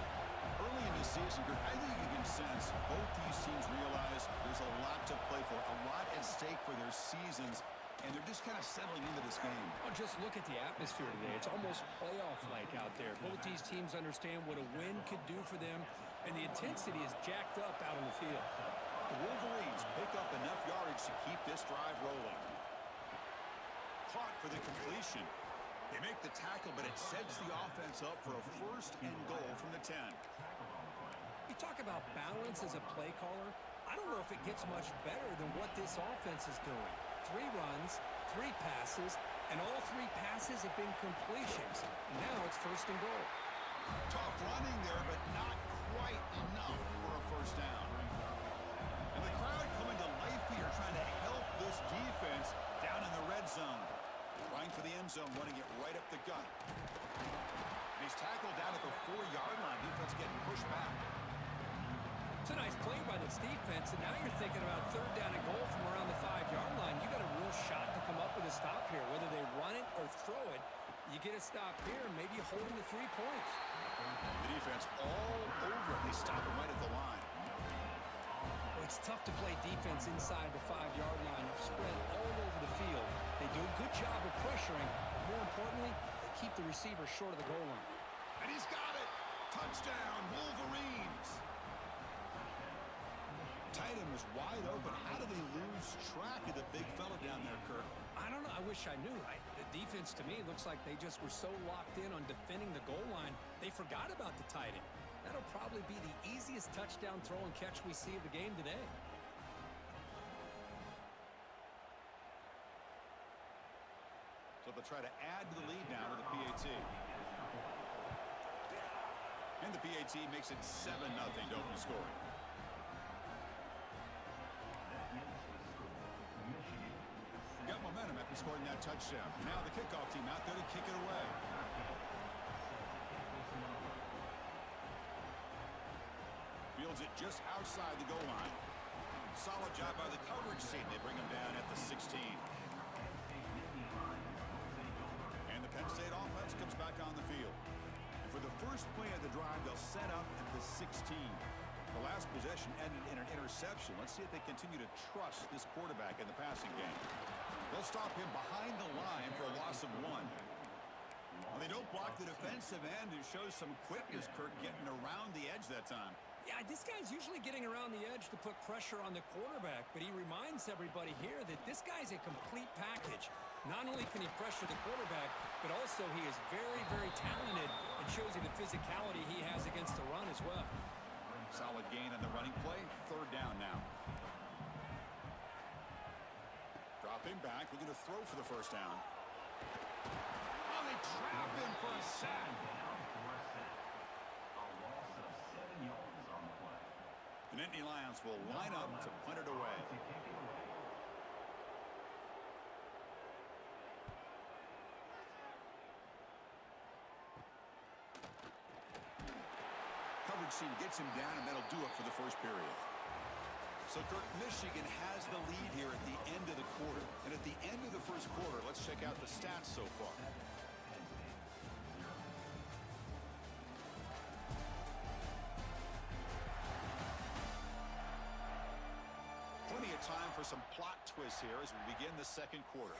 Early in the season, I think you can sense both these teams realize there's a lot to play for, a lot at stake for their seasons, and they're just kind of settling into this game. Oh, just look at the atmosphere today. It's almost playoff-like out there. Both these teams understand what a win could do for them, and the intensity is jacked up out on the field. The Wolverines pick up enough yardage to keep this drive rolling. Caught for the completion. They make the tackle, but it sets the offense up for a 1st and goal from the 10. You talk about balance as a play caller. I don't know if it gets much better than what this offense is doing. 3 runs, 3 passes, and all 3 passes have been completions. And now it's 1st and goal. Tough running there, but not quite enough for a first down. And the crowd coming to life here, trying to help this defense down in the red zone. Trying for the end zone, running it right up the gut. And he's tackled down at the 4-yard line. Defense getting pushed back. It's a nice play by this defense, and now you're thinking about third down and goal from around the 5-yard line. You got a real shot to come up with a stop here. Whether they run it or throw it, you get a stop here and maybe holding the 3 points. The defense all over it. They stop it right at the line. Well, it's tough to play defense inside the 5-yard line. They're spread all over the field. They do a good job of pressuring. More importantly, they keep the receiver short of the goal line. And he's got it. Touchdown, Wolverines. Tight end was wide open. How do they lose track of the big fella down there, Kirk? I don't know. I wish I knew. The defense, to me, looks like they just were so locked in on defending the goal line, they forgot about the tight end. That'll probably be the easiest touchdown throw and catch we see of the game today. So they'll try to add to the lead now with the PAT. And the PAT makes it 7-0 to open scoring. Got momentum after scoring that touchdown. Now the kickoff team out there to kick it away. Fields it just outside the goal line. Solid job by the coverage team. They bring him down at the 16. And the Penn State offense comes back on the field. And for the first play of the drive, they'll set up at the 16. The last possession ended in an interception. Let's see if they continue to trust this quarterback in the passing game. They'll stop him behind the line for a loss of 1. Well, they don't block the defensive end. It shows some quickness, Kirk, getting around the edge that time. Yeah, this guy's usually getting around the edge to put pressure on the quarterback, but he reminds everybody here that this guy's a complete package. Not only can he pressure the quarterback, but also he is very, very talented and shows you the physicality he has against the run as well. Solid gain on the running play. Third down now. Dropping back, looking to throw for the first down. Oh, they trap him for a sack. The Nittany Lions will line up to punt it away. Coverage team gets him down, and that'll do it for the first period. So, Kirk, Michigan has the lead here at the end of the quarter. And at the end of the first quarter, let's check out the stats so far. Plenty of time for some plot twists here as we begin the second quarter.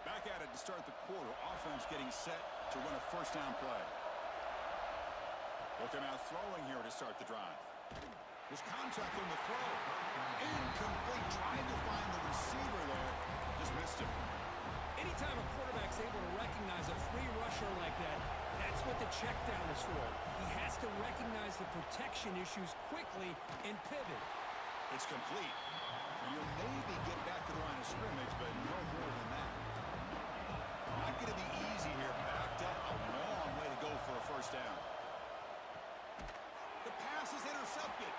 Back at it to start the quarter. Offense getting set to run a first down play. Looking out throwing here to start the drive. There's contact on the throw. Incomplete. Trying to find the receiver there. Just missed him. Anytime a quarterback's able to recognize a free rusher like that, that's what the check down is for. He has to recognize the protection issues quickly and pivot. It's complete. And you'll maybe get back to the line of scrimmage, but no more than that. Not going to be easy here. Backed up a long way to go for a first down. The pass is intercepted.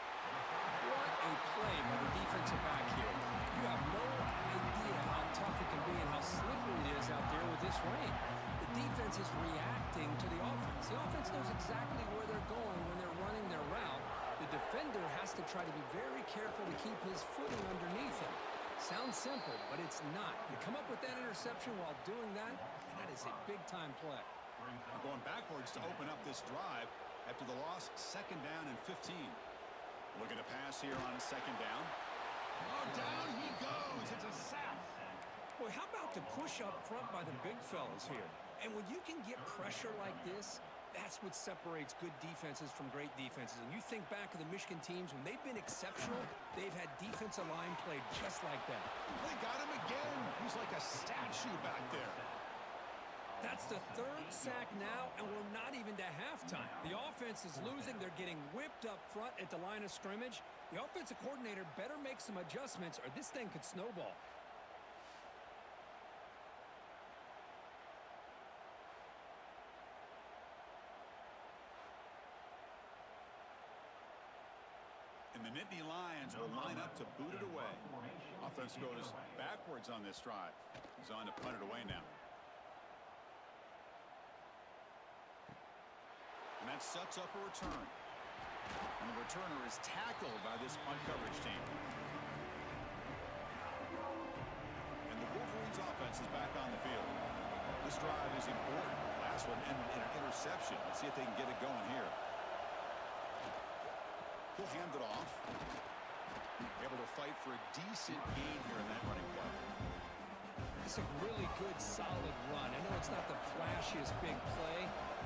What a play by the defensive back here. You have no idea how tough it can be and how slippery it is out there with this rain. The defense is reacting to the offense. The offense knows exactly where they're going when they're running their route. The defender has to try to be very careful to keep his footing underneath him. Sounds simple, but it's not. You come up with that interception while doing that, and that is a big-time play. Going backwards to open up this drive after the loss, second down and 15. Looking to pass here on second down. Oh, down he goes. It's a sack. Boy, how about the push up front by the big fellas here? And when you can get pressure like this, that's what separates good defenses from great defenses. And you think back of the Michigan teams, when they've been exceptional, they've had defensive line played just like that. They got him again. He's like a statue back there. That's the third sack now, and we're not even to halftime. The offense is losing. They're getting whipped up front at the line of scrimmage. The offensive coordinator better make some adjustments, or this thing could snowball. Nittany Lions will line up to boot it away. Offense goes backwards on this drive. He's on to punt it away now. And that sets up a return. And the returner is tackled by this punt coverage team. And the Wolverines offense is back on the field. This drive is important. Last one ended in an interception. Let's see if they can get it going here. He'll hand it off. Able to fight for a decent gain here in that running play. It's a really good, solid run. I know it's not the flashiest big play,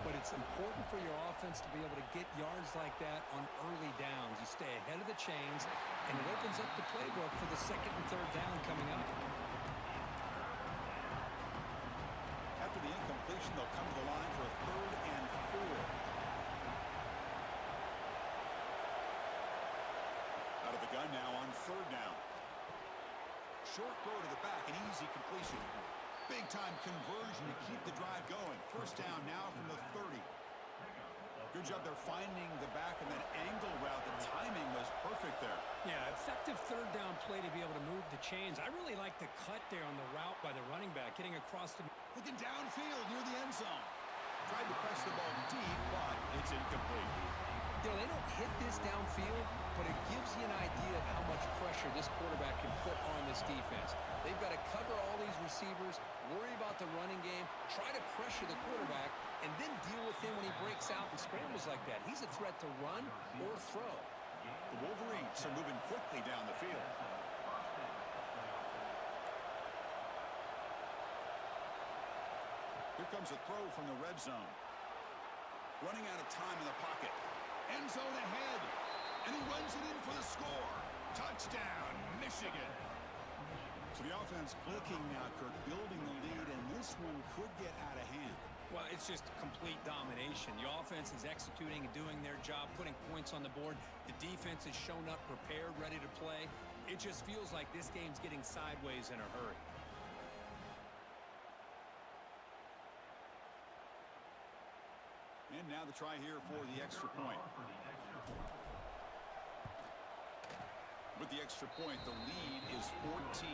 but it's important for your offense to be able to get yards like that on early downs. You stay ahead of the chains, and it opens up the playbook for the second and third down coming up. After the incompletion, they'll come to the line for a 3rd and 4. Out of the gun now on 3rd down. Short throw to the back, an easy completion. Big-time conversion to keep the drive going. 1st down now from the 30. Good job there finding the back and that angle route. The timing was perfect there. Yeah, effective 3rd down play to be able to move the chains. I really like the cut there on the route by the running back, getting across the... Looking downfield near the end zone. Tried to press the ball deep, but it's incomplete. You know, they don't hit this downfield, but it gives you an idea of how much pressure this quarterback can put on this defense. They've got to cover all these receivers, worry about the running game, try to pressure the quarterback, and then deal with him when he breaks out and scrambles like that. He's a threat to run or throw. The Wolverines are moving quickly down the field. Here comes a throw from the red zone. Running out of time in the pocket. End zone ahead. And he runs it in for the score. Touchdown, Michigan. So the offense clicking now, Kirk, building the lead, and this one could get out of hand. Well, it's just complete domination. The offense is executing and doing their job, putting points on the board. The defense has shown up prepared, ready to play. It just feels like this game's getting sideways in a hurry. And now the try here for the extra point. With the extra point, the lead is 14.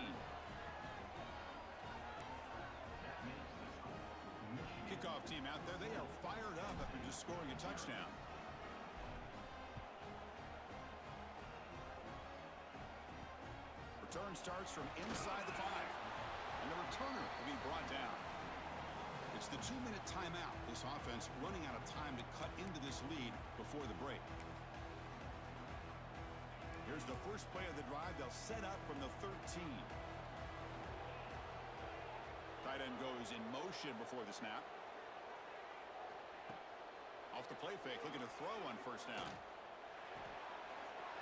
Kickoff team out there, they are fired up after just scoring a touchdown. Return starts from inside the 5. And the returner will be brought down. It's the 2-minute timeout. This offense running out of time to cut into this lead before the break. Here's the first play of the drive. They'll set up from the 13. Tight end goes in motion before the snap. Off the play fake, looking to throw on 1st down.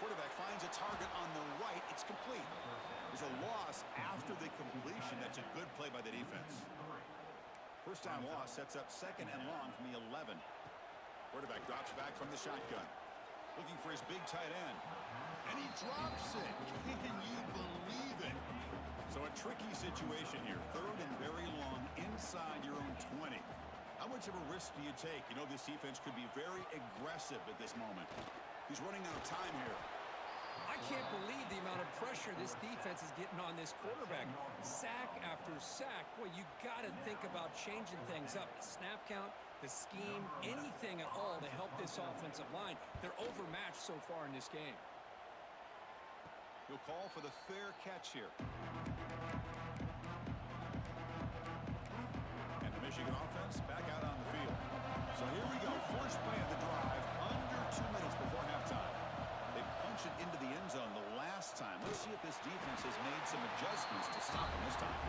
Quarterback finds a target on the right. It's complete. There's a loss after the completion. That's a good play by the defense. 1st down loss sets up 2nd and long from the 11. Quarterback drops back from the shotgun. Looking for his big tight end. And he drops it. Can you believe it? So a tricky situation here. 3rd and very long inside your own 20. How much of a risk do you take? You know this defense could be very aggressive at this moment. He's running out of time here. I can't believe the amount of pressure this defense is getting on this quarterback. Sack after sack. Boy, you got to think about changing things up. The snap count, the scheme, anything at all to help this offensive line. They're overmatched so far in this game. He'll call for the fair catch here. And the Michigan offense back out on the field. So here we go. First play of the drive under 2 minutes before halftime. They punch it into the end zone the last time. Let's see if this defense has made some adjustments to stop him this time.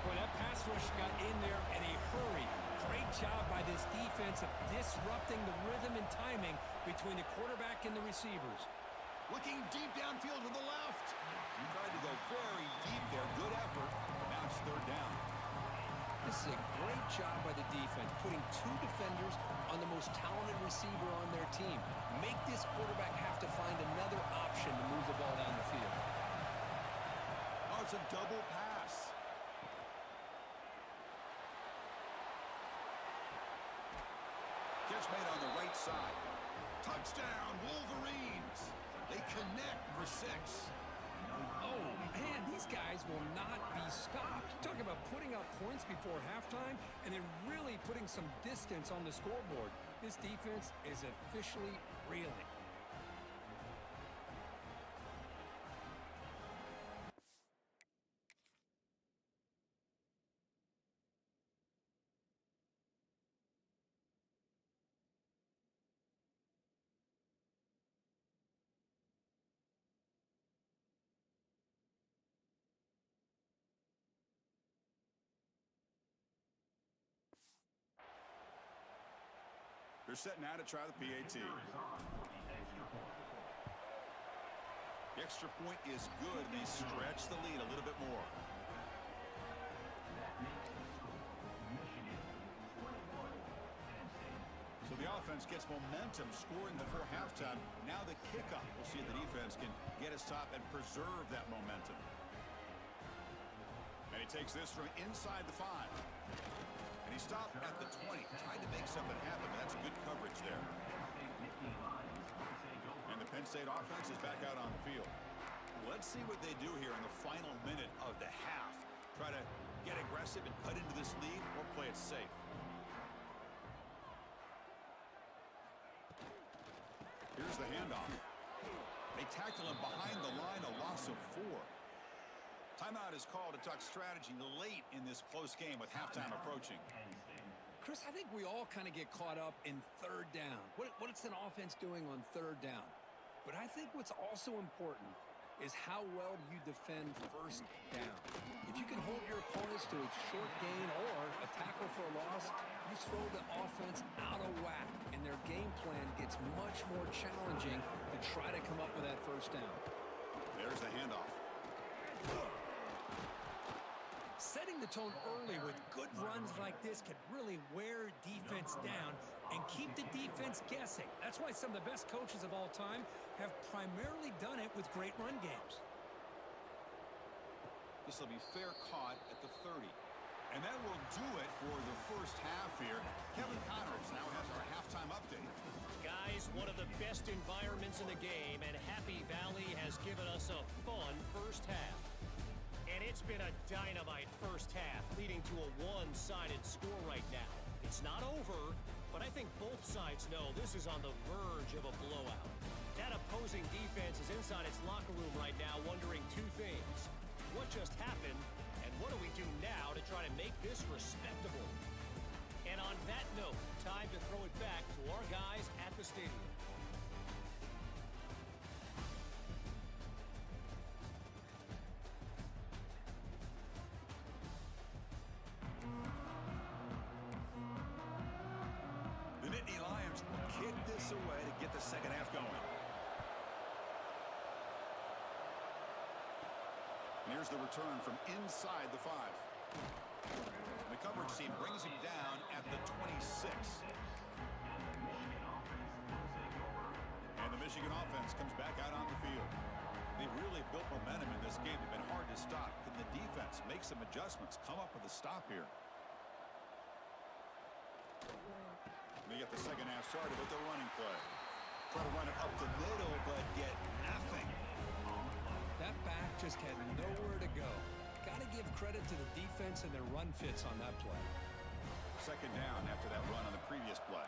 Boy, that pass rush got in there in a hurry. Great job by this defense of disrupting the rhythm and timing between the quarterback and the receivers. Looking deep downfield to the left. He tried to go very deep there. Good effort. Now it's 3rd down. This is a great job by the defense, putting 2 defenders on the most talented receiver on their team. Make this quarterback have to find another option to move the ball down the field. Oh, it's a double pass. Catch made on the right side. Touchdown, Wolverines. They connect for 6. Oh, man, these guys will not be stopped. Talk about putting up points before halftime and then really putting some distance on the scoreboard. This defense is officially reeling. They're set now to try the PAT. The extra point is good. They stretch the lead a little bit more. So the offense gets momentum, scoring before halftime. Now the kickoff. We'll see if the defense can get a stop and preserve that momentum. And he takes this from inside the 5. And he stopped at the 20, trying to make something happen, but that's good coverage there. And the Penn State offense is back out on the field. Let's see what they do here in the final minute of the half. Try to get aggressive and cut into this lead or play it safe. Here's the handoff. They tackle him behind the line, a loss of 4. Timeout is called to talk strategy late in this close game with halftime approaching. Chris, I think we all kind of get caught up in third down. What's an offense doing on third down? But I think what's also important is how well you defend first down. If you can hold your opponents to a short gain or a tackle for a loss, you throw the offense out of whack, and their game plan gets much more challenging to try to come up with that first down. There's the handoff. Setting the tone early with good runs like this can really wear defense down and keep the defense guessing. That's why some of the best coaches of all time have primarily done it with great run games. This will be fair caught at the 30. And that will do it for the first half here. Kevin Connors now has our halftime update. Guys, one of the best environments in the game, and Happy Valley has given us a fun first half. And it's been a dynamite first half, leading to a one-sided score right now. It's not over, but I think both sides know this is on the verge of a blowout. That opposing defense is inside its locker room right now wondering 2 things. What just happened, and what do we do now to try to make this respectable? And on that note, time to throw it back to our guys at the stadium. The Nittany Lions will kick this away to get the second half going. And here's the return from inside the 5. The coverage team brings him down at the 26. And the Michigan offense comes back out on the field. They've really built momentum in this game. They've been hard to stop. Can the defense make some adjustments, come up with a stop here? They get the second half started with the running play. Try to run it up the middle, but get nothing. That back just had nowhere to go. Got to give credit to the defense and their run fits on that play. Second down after that run on the previous play.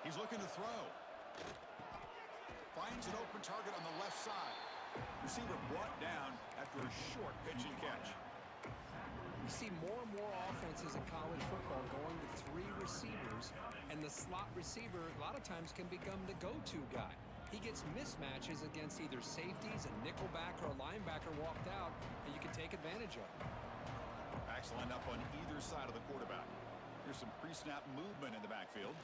He's looking to throw. Finds an open target on the left side. Receiver brought down after a short pitch and catch. We see more and more offenses in college football going to 3 receivers, and the slot receiver a lot of times can become the go-to guy. He gets mismatches against either safeties, a nickelback, or a linebacker walked out, and you can take advantage of it. Backs line up on either side of the quarterback. Here's some pre-snap movement in the backfield.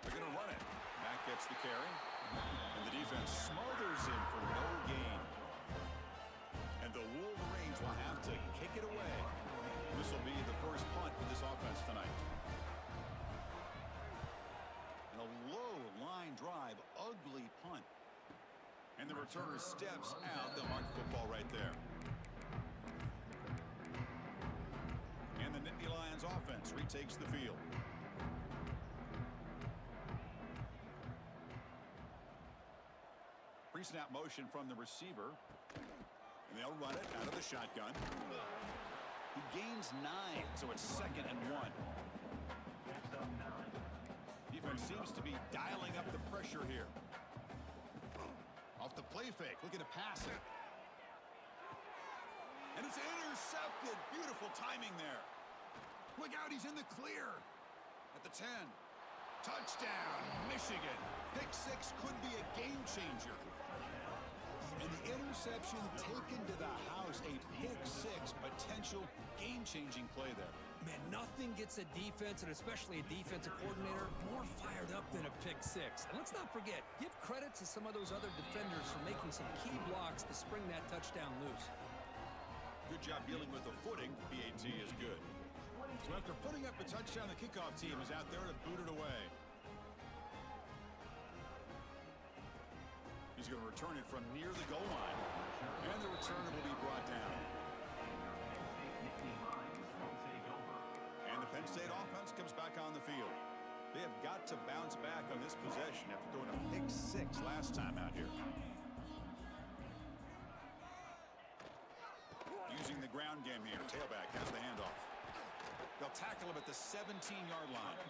They're going to run it. Mack gets the carry, and the defense smothers him for no gain. And the Wolverines will have to kick it away. This will be the first punt for this offense tonight. And a low line drive, ugly punt. And the returner steps out. They'll mark football right there. offense retakes the field. Pre-snap motion from the receiver. And they'll run it out of the shotgun. He gains 9, so it's 2nd and 1. Defense seems to be dialing up the pressure here. Off the play fake, looking to pass it. And it's intercepted. Beautiful timing there. Look out, he's in the clear. At the 10. Touchdown, Michigan. Pick 6 could be a game changer. And the interception taken to the house. A pick 6 potential game-changing play there. Man, nothing gets a defense, and especially a defensive coordinator, more fired up than a pick 6. And let's not forget, give credit to some of those other defenders for making some key blocks to spring that touchdown loose. Good job dealing with the footing. PAT is good. So after putting up a touchdown, the kickoff team is out there to boot it away. He's going to return it from near the goal line. And the returner will be brought down. And the Penn State offense comes back on the field. They have got to bounce back on this possession after throwing a pick 6 last time out here. Using the ground game here. Tailback has the handoff. They'll tackle him at the 17-yard line.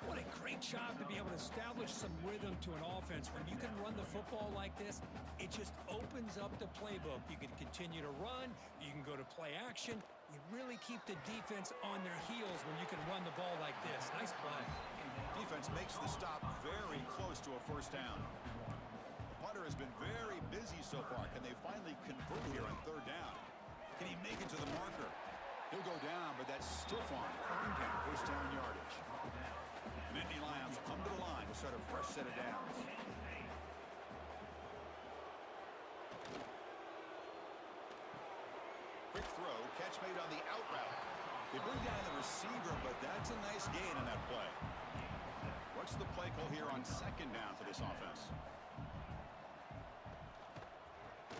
What a great job to be able to establish some rhythm to an offense. When you can run the football like this, it just opens up the playbook. You can continue to run. You can go to play action. You really keep the defense on their heels when you can run the ball like this. Nice play. Defense makes the stop very close to a first down. The punter has been very busy so far. Can they finally convert here on 3rd down? Can he make it to the marker? He'll go down, but that's stiff on. Earned him first down yardage. Nittany Lions come to the line to start a fresh set of downs. Quick throw, catch made on the out route. They bring down the receiver, but that's a nice gain on that play. What's the play call here on 2nd down for this offense?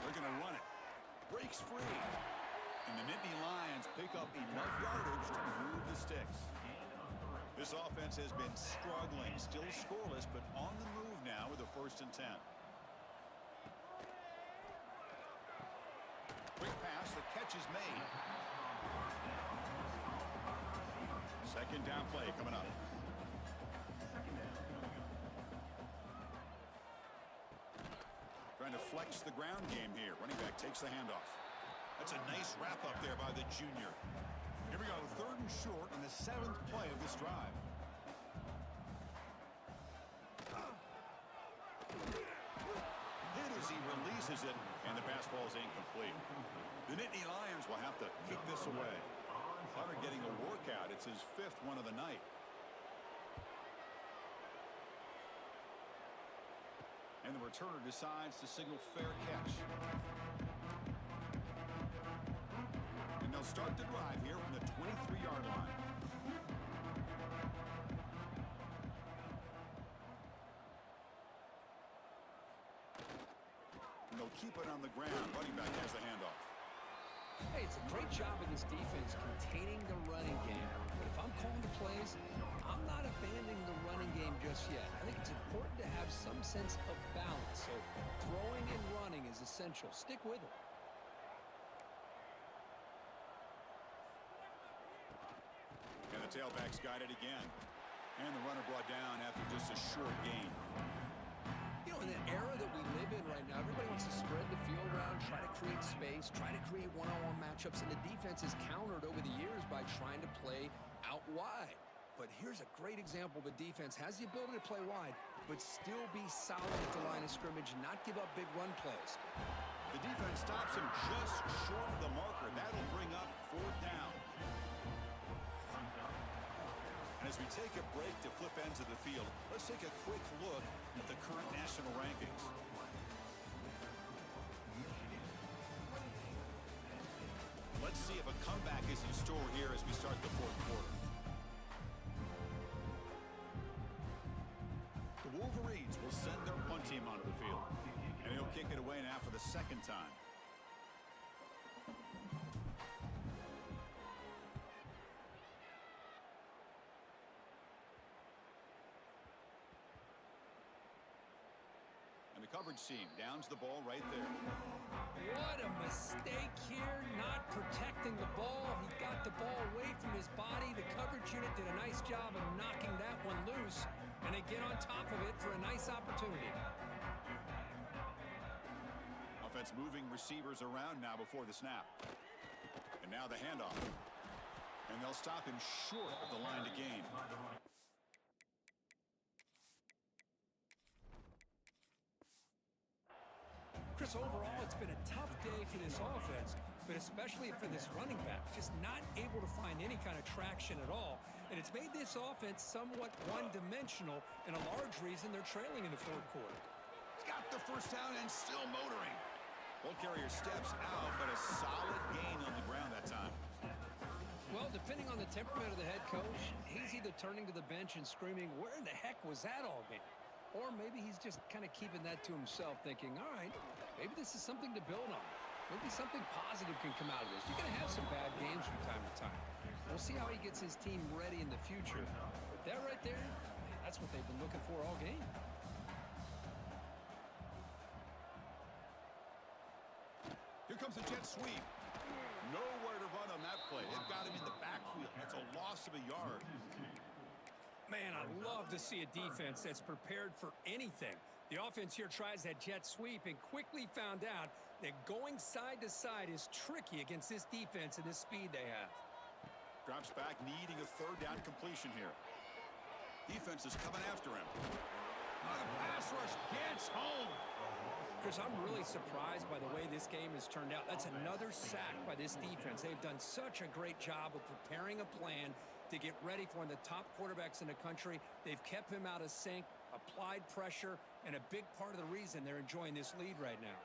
They're going to run it. Breaks free. And the Nittany Lions pick up enough yardage to move the sticks. This offense has been struggling, still scoreless, but on the move now with a 1st and 10. Quick pass, the catch is made. 2nd down play coming up. Trying to flex the ground game here. Running back takes the handoff. That's a nice wrap up there by the junior. Here we go, 3rd and short on the 7th play of this drive. Hit as he releases it, and the pass ball is incomplete. The Nittany Lions will have to kick this away. Hunter getting a workout. It's his 5th one of the night. And the returner decides to signal fair catch. And they'll start the drive here from the 23-yard line. And they'll keep it on the ground. Running back has the handoff. Hey, it's a great job of this defense containing the running game. But if I'm calling the plays, I'm not abandoning the running game just yet. I think it's important to have some sense of balance. So throwing and running is essential. Stick with it. And the tailback's got it again. And the runner brought down after just a short gain. You know, in the era that we live in right now, everybody wants to spread the field around, try to create space, try to create one-on-one matchups, and the defense is countered over the years by trying to play out wide. But here's a great example of a defense has the ability to play wide, but still be solid at the line of scrimmage and not give up big run plays. The defense stops him just short of the marker. That'll bring up 4th down. And as we take a break to flip ends of the field, let's take a quick look at the current national rankings. Let's see if a comeback is in store here as we start the 4th quarter. The Wolverines will send their punt team onto the field. And he'll kick it away now for the 2nd time. coverage seam. Downs the ball right there. What a mistake here, not protecting the ball. He got the ball away from his body. The coverage unit did a nice job of knocking that one loose, and they get on top of it for a nice opportunity. Offense moving receivers around now before the snap. And now the handoff. And they'll stop him short of the line to gain. Chris, overall, it's been a tough day for this offense, but especially for this running back. Just not able to find any kind of traction at all. And it's made this offense somewhat one-dimensional, and a large reason they're trailing in the fourth quarter. He's got the first down and still motoring. Ball carrier steps out, but a solid gain on the ground that time. Well, depending on the temperament of the head coach, he's either turning to the bench and screaming, "Where in the heck was that all game?" Or maybe he's just kind of keeping that to himself, thinking, all right, maybe this is something to build on. Maybe something positive can come out of this. You're going to have some bad games from time to time. We'll see how he gets his team ready in the future. But that right there, man, that's what they've been looking for all game. Here comes a jet sweep. Nowhere to run on that play. They've got him in the backfield. That's a loss of a yard. Man, I love to see a defense that's prepared for anything. The offense here tries that jet sweep and quickly found out that going side to side is tricky against this defense and this speed they have. Drops back, needing a third down completion here. Defense is coming after him. The pass rush gets home. Chris, I'm really surprised by the way this game has turned out. That's another sack by this defense. They've done such a great job of preparing a plan to get ready for one of the top quarterbacks in the country. They've kept him out of sync, applied pressure, and a big part of the reason they're enjoying this lead right now.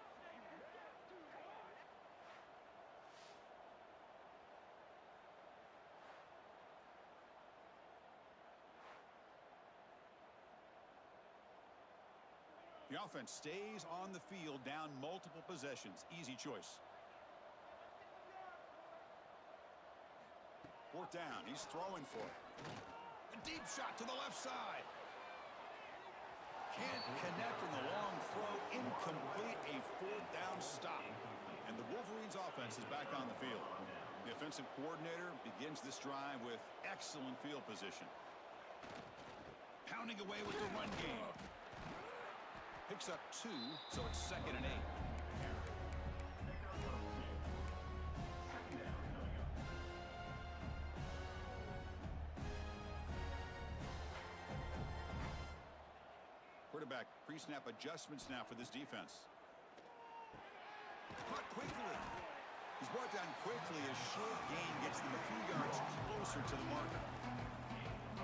The offense stays on the field, down multiple possessions. Easy choice. Fourth down. He's throwing for it. A deep shot to the left side. Can't connect in the long throw. Incomplete. A fourth down stop. And the Wolverines offense is back on the field. The offensive coordinator begins this drive with excellent field position. Pounding away with the run game. Picks up 2, so it's 2nd and 8. Quarterback pre-snap adjustments now for this defense. Caught quickly. He's brought down quickly. A short gain gets them a few yards closer to the marker.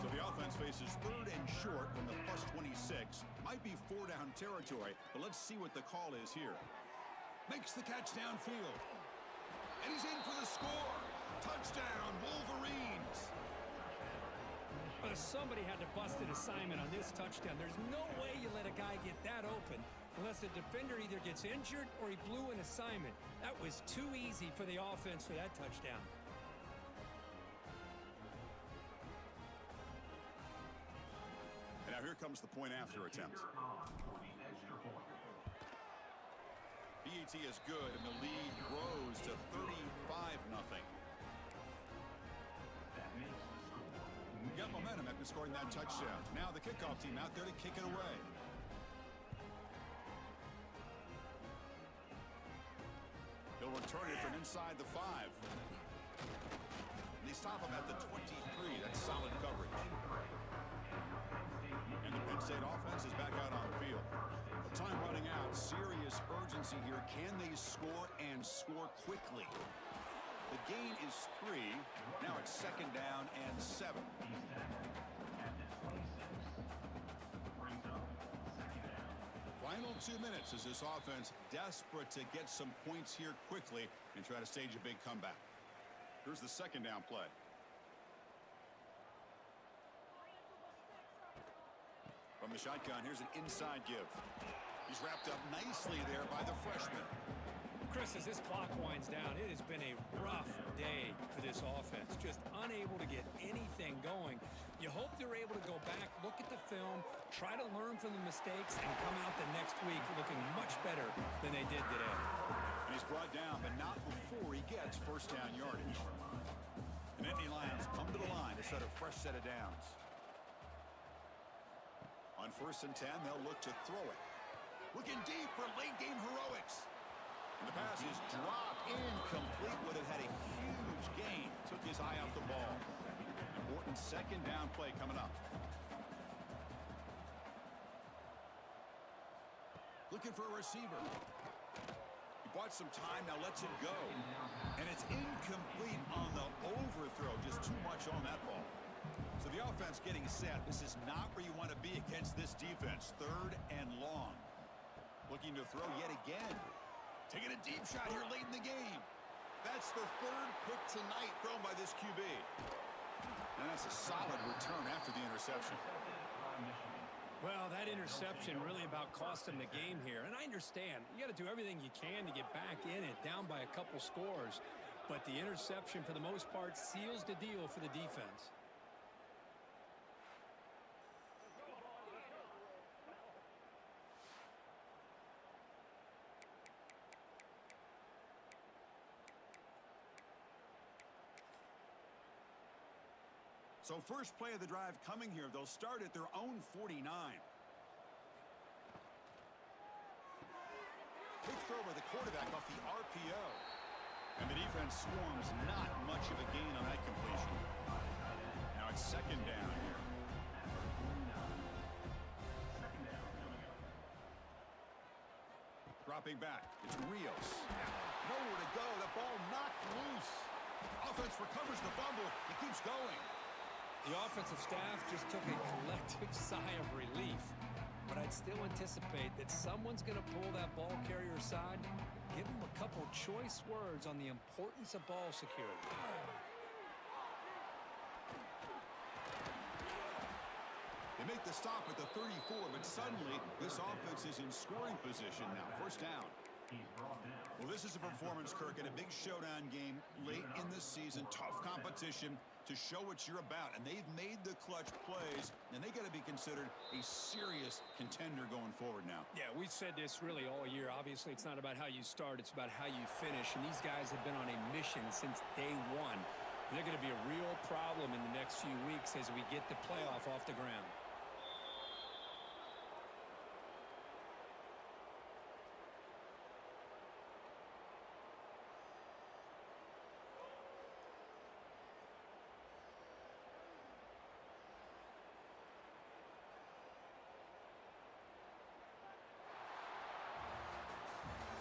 So the offense faces 3rd and short from the +26. Might be 4-down territory, but let's see what the call is here. Makes the catch downfield. And he's in for the score. Touchdown, Wolverines. But somebody had to bust an assignment on this touchdown. There's no way you let a guy get that open unless the defender either gets injured or he blew an assignment. That was too easy for the offense for that touchdown. And now here comes the point after attempt. BAT is good, and the lead grows to 35-0. Got momentum after scoring that touchdown. Now the kickoff team out there to kick it away. He'll return it from inside the 5. And they stop him at the 23. That's solid coverage. And the Penn State offense is back out on the field. With time running out, serious urgency here. Can they score and score quickly? The gain is 3. Now it's 2nd down and 7. Final 2 minutes as this offense desperate to get some points here quickly and try to stage a big comeback. Here's the 2nd down play. From the shotgun, here's an inside give. He's wrapped up nicely there by the freshman. Chris, as this clock winds down, it has been a rough day for this offense. Just unable to get anything going. You hope they're able to go back, look at the film, try to learn from the mistakes, and come out the next week looking much better than they did today. And he's brought down, but not before he gets first down yardage. And Nittany Lions come to the line to set a fresh set of downs. On 1st and 10, they'll look to throw it. Looking deep for late game heroics. And the pass is dropped incomplete. Would have had a huge gain. Took his eye off the ball. Important second down play coming up. Looking for a receiver. He bought some time, now lets it go. And it's incomplete on the overthrow. Just too much on that ball. So the offense getting set. This is not where you want to be against this defense. 3rd and long. Looking to throw yet again. Taking a deep shot here late in the game. That's the 3rd pick tonight thrown by this QB. And that's a solid return after the interception. Well, that interception really about cost them the game here. And I understand. You got to do everything you can to get back in it, down by a couple scores. But the interception, for the most part, seals the deal for the defense. So first play of the drive coming here. They'll start at their own 49. Quick throw by the quarterback off the RPO. And the defense swarms, not much of a gain on that completion. Now it's 2nd down here. Dropping back. It's Rios. Nowhere to go. The ball knocked loose. Offense recovers the fumble. It keeps going. The offensive staff just took a collective sigh of relief. But I'd still anticipate that someone's going to pull that ball carrier aside, give him a couple choice words on the importance of ball security. They make the stop at the 34, but suddenly this offense is in scoring position now. 1st down. Well, this is a performance, Kirk, in a big showdown game late in the season. Tough competition to show what you're about. And they've made the clutch plays, and they got to be considered a serious contender going forward now. Yeah, we've said this really all year. Obviously, it's not about how you start. It's about how you finish. And these guys have been on a mission since day one. They're going to be a real problem in the next few weeks as we get the playoff off the ground.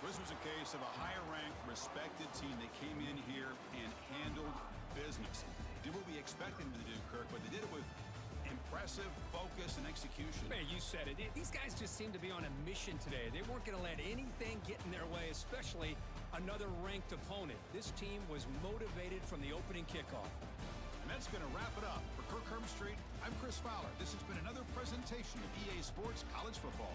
This was a case of a higher-ranked, respected team that came in here and handled business. Did what we expected them to do, Kirk, but they did it with impressive focus and execution. Man, you said it. These guys just seem to be on a mission today. They weren't going to let anything get in their way, especially another ranked opponent. This team was motivated from the opening kickoff. And that's going to wrap it up. For Kirk Herbstreit, I'm Chris Fowler. This has been another presentation of EA Sports College Football.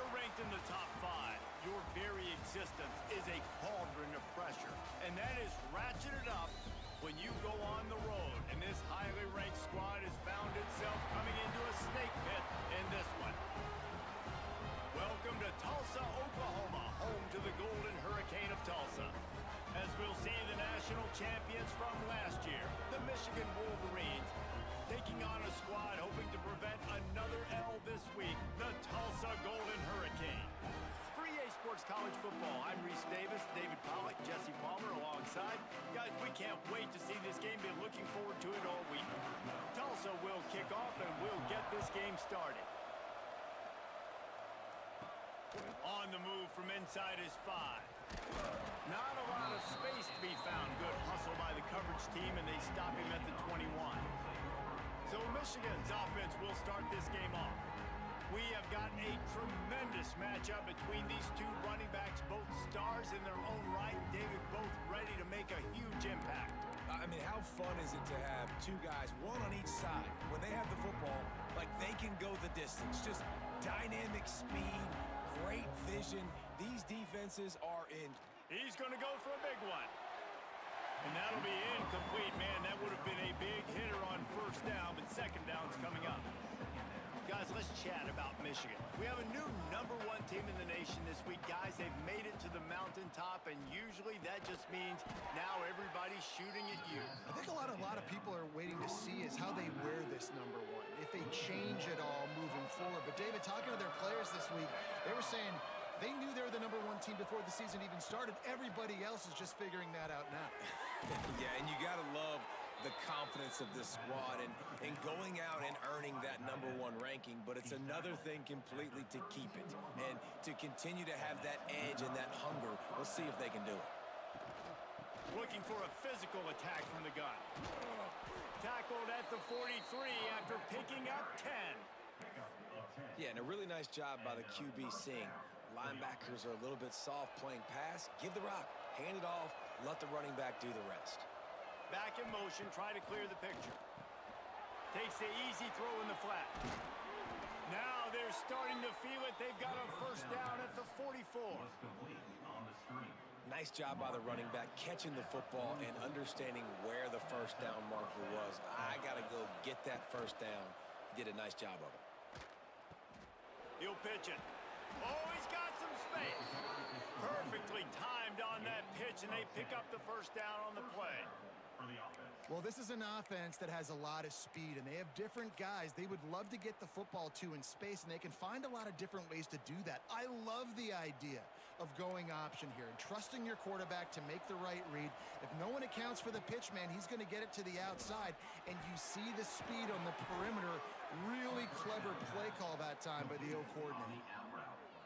you're ranked in the top 5, your very existence is a cauldron of pressure. And that is ratcheted up when you go on the road. And this highly ranked squad has found itself coming into a snake pit in this one. Welcome to Tulsa, Oklahoma, home to the Golden Hurricane of Tulsa. As we'll see the national champions from last year, the Michigan Wolverines, taking on a squad hoping to prevent another L this week, the Tulsa Golden Hurricane. For EA Sports College Football, I'm Reese Davis, David Pollack, Jesse Palmer alongside. Guys, we can't wait to see this game. Been looking forward to it all week. Tulsa will kick off and we'll get this game started. On the move from inside is 5. Not a lot of space to be found. Good hustle by the coverage team, and they stop him at the 21. So Michigan's offense will start this game off. We have got a tremendous matchup between these two running backs, both stars in their own right. David, both ready to make a huge impact. I mean, how fun is it to have two guys, one on each side, when they have the football, like they can go the distance. Just dynamic speed, great vision. These defenses are in. He's going to go for a big one. And that'll be incomplete, man. That would have been a big hitter on first down, but second down's coming up. Guys, let's chat about Michigan. We have a new #1 team in the nation this week. Guys, they've made it to the mountaintop, and usually that just means now everybody's shooting at you. I think a lot of people are waiting to see is how they wear this #1, if they change it all moving forward. But David, talking to their players this week, they were saying they knew they were the #1 team before the season even started. Everybody else is just figuring that out now. Yeah, and you got to love the confidence of this squad and going out and earning that #1 ranking, but it's another thing completely to keep it and to continue to have that edge and that hunger. We'll see if they can do it. Looking for a physical attack from the gun. Tackled at the 43 after picking up 10. Yeah, and a really nice job by the QB seeing. Linebackers are a little bit soft playing pass. Give the rock, hand it off, let the running back do the rest. Back in motion, try to clear the picture. Takes the easy throw in the flat. Now they're starting to feel it. They've got a first down at the 44. Nice job by the running back catching the football and understanding where the first down marker was. I got to go get that first down. He did a nice job of it. He'll pitch it. Oh, he's got some space. Perfectly timed on that pitch, and they pick up the first down on the play. Well, this is an offense that has a lot of speed, and they have different guys they would love to get the football to in space, and they can find a lot of different ways to do that. I love the idea of going option here and trusting your quarterback to make the right read. If no one accounts for the pitch, man, he's going to get it to the outside, and you see the speed on the perimeter. Really clever play call that time by the O coordinator.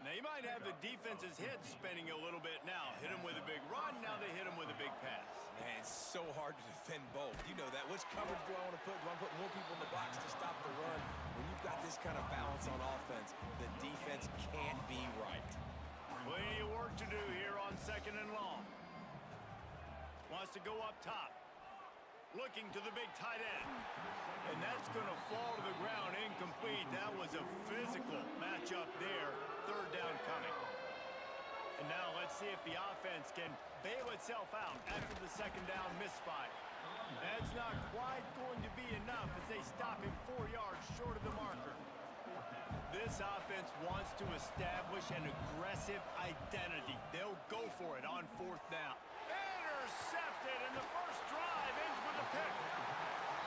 They might have the defense's head spinning a little bit now. Hit him with a big run, now they hit him with a big pass. Man, it's so hard to defend both. You know that. Which coverage do I want to put? Do I put more people in the box to stop the run? When you've got this kind of balance on offense, the defense can't be right. Plenty of work to do here on second and long. Wants to go up top. Looking to the big tight end. And that's going to fall to the ground incomplete. That was a physical matchup there. Third down coming. And now let's see if the offense can bail itself out after the second down misfire. That's not quite going to be enough as they stop him 4 yards short of the marker. This offense wants to establish an aggressive identity. They'll go for it on fourth down. Intercepted, and the first drive ends with a pick.